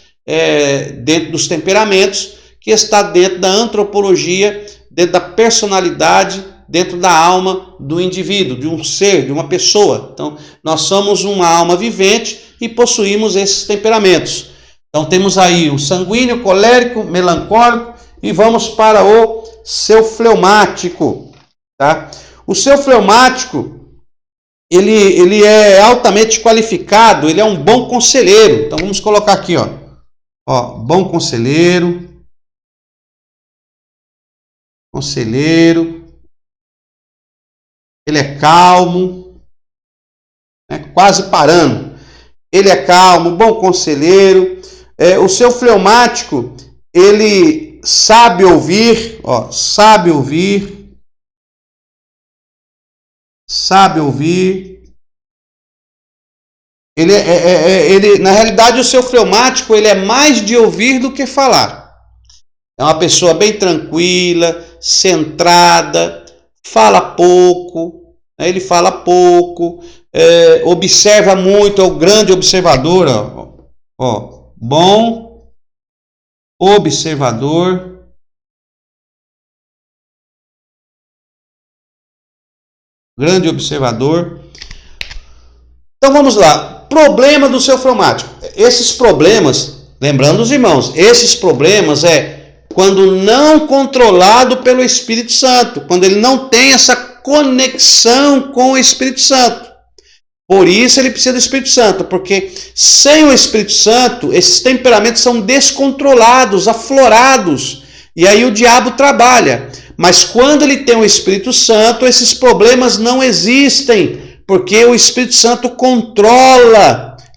dentro dos temperamentos, que está dentro da antropologia, dentro da personalidade, dentro da alma do indivíduo, de um ser, de uma pessoa. Então, nós somos uma alma vivente e possuímos esses temperamentos. Então, temos aí o sanguíneo, colérico, melancólico e vamos para o seu fleumático. Tá? O seu fleumático, ele é altamente qualificado, ele é um bom conselheiro. Então, vamos colocar aqui, ó, bom conselheiro. Ele é calmo, quase parando. Ele é calmo, bom conselheiro. O seu fleumático, ele sabe ouvir, sabe ouvir. Na realidade, o seu fleumático ele é mais de ouvir do que falar. É uma pessoa bem tranquila, centrada, fala pouco, né? Ele fala pouco, observa muito, é o grande observador, bom observador, grande observador. Então vamos lá. Problema do seu fleumático. Esses problemas, lembrando os irmãos, esses problemas quando não controlado pelo Espírito Santo, quando ele não tem essa conexão com o Espírito Santo. Por isso ele precisa do Espírito Santo, porque sem o Espírito Santo, esses temperamentos são descontrolados, aflorados, e aí o diabo trabalha. Mas quando ele tem o Espírito Santo, esses problemas não existem, porque o Espírito Santo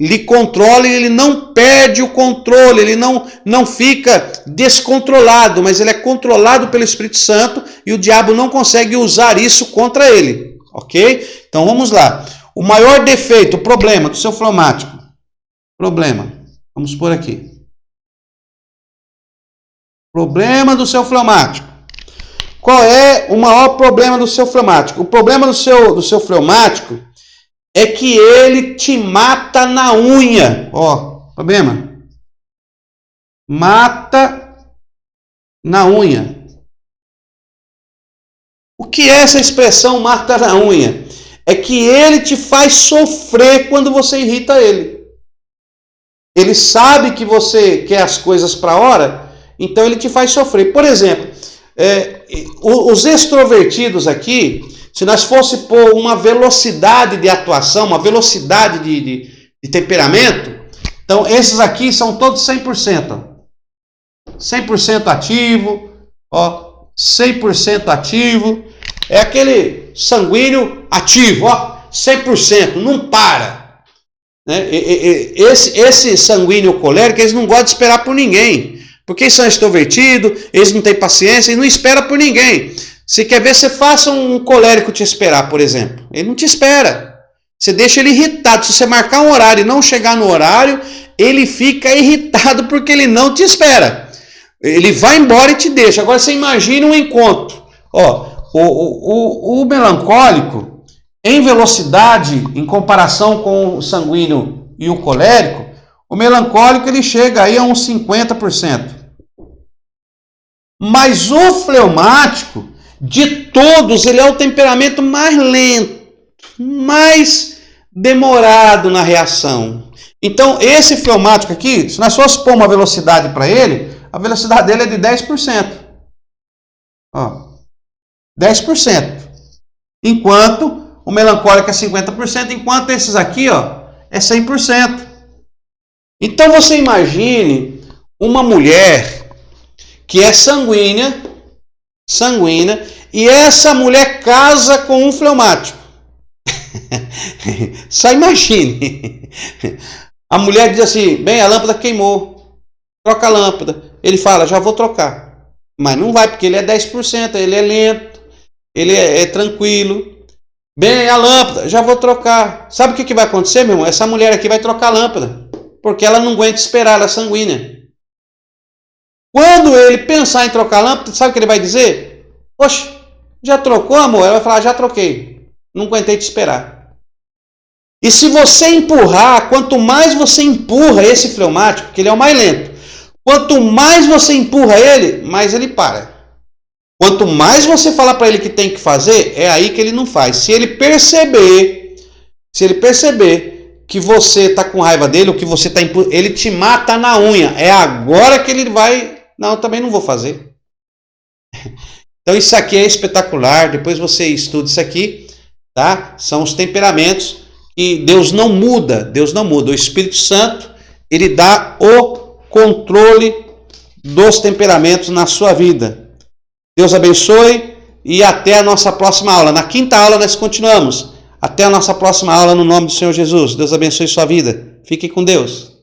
lhe controla e ele não perde o controle, ele não fica descontrolado, mas ele é controlado pelo Espírito Santo e o diabo não consegue usar isso contra ele, ok? Então vamos lá. O maior defeito, o problema do seu fleumático. Problema, vamos por aqui. Problema do seu fleumático. Qual é o maior problema do seu fleumático? O problema do seu fleumático é que ele te mata na unha. Problema. Mata na unha. O que é essa expressão mata na unha? É que ele te faz sofrer quando você irrita ele. Ele sabe que você quer as coisas para a hora, então ele te faz sofrer. Por exemplo, os extrovertidos aqui, se nós fosse pôr uma velocidade de atuação, uma velocidade de temperamento, então esses aqui são todos 100%. 100% ativo, 100% ativo. É aquele sanguíneo ativo, 100%, não para. Né? Esse sanguíneo colérico, eles não gostam de esperar por ninguém. Porque eles são extrovertidos, eles não têm paciência e não esperam por ninguém. Se quer ver, você faça um colérico te esperar, por exemplo. Ele não te espera. Você deixa ele irritado. Se você marcar um horário e não chegar no horário, ele fica irritado porque ele não te espera. Ele vai embora e te deixa. Agora você imagina um encontro. O melancólico, em velocidade, em comparação com o sanguíneo e o colérico, o melancólico ele chega aí a uns 50%. Mas o fleumático, de todos, ele é o temperamento mais lento, mais demorado na reação. Então, esse fleumático aqui, se nós fosse pôr uma velocidade para ele, a velocidade dele é de 10%. 10%. Enquanto o melancólico é 50%, enquanto esses aqui, é 100%. Então você imagine uma mulher que é sanguínea, e essa mulher casa com um fleumático. Só imagine. A mulher diz assim, bem, a lâmpada queimou, troca a lâmpada. Ele fala, já vou trocar. Mas não vai, porque ele é 10%, ele é lento, ele é tranquilo. Bem, a lâmpada, já vou trocar. Sabe o que vai acontecer, meu irmão? Essa mulher aqui vai trocar a lâmpada, porque ela não aguenta esperar, ela é sanguínea. Quando ele pensar em trocar a lâmpada, sabe o que ele vai dizer? Oxe, já trocou, amor? Ela vai falar, já troquei. Não aguentei te esperar. E se você empurrar, quanto mais você empurra esse fleumático, porque ele é o mais lento, quanto mais você empurra ele, mais ele para. Quanto mais você falar para ele que tem que fazer, é aí que ele não faz. Se ele perceber que você está com raiva dele, ou que você está empurrando, ele te mata na unha. É agora que ele vai... Não, eu também não vou fazer. Então isso aqui é espetacular. Depois você estuda isso aqui, tá? São os temperamentos e Deus não muda. Deus não muda. O Espírito Santo, ele dá o controle dos temperamentos na sua vida. Deus abençoe e até a nossa próxima aula. Na quinta aula nós continuamos. Até a nossa próxima aula no nome do Senhor Jesus. Deus abençoe sua vida. Fique com Deus.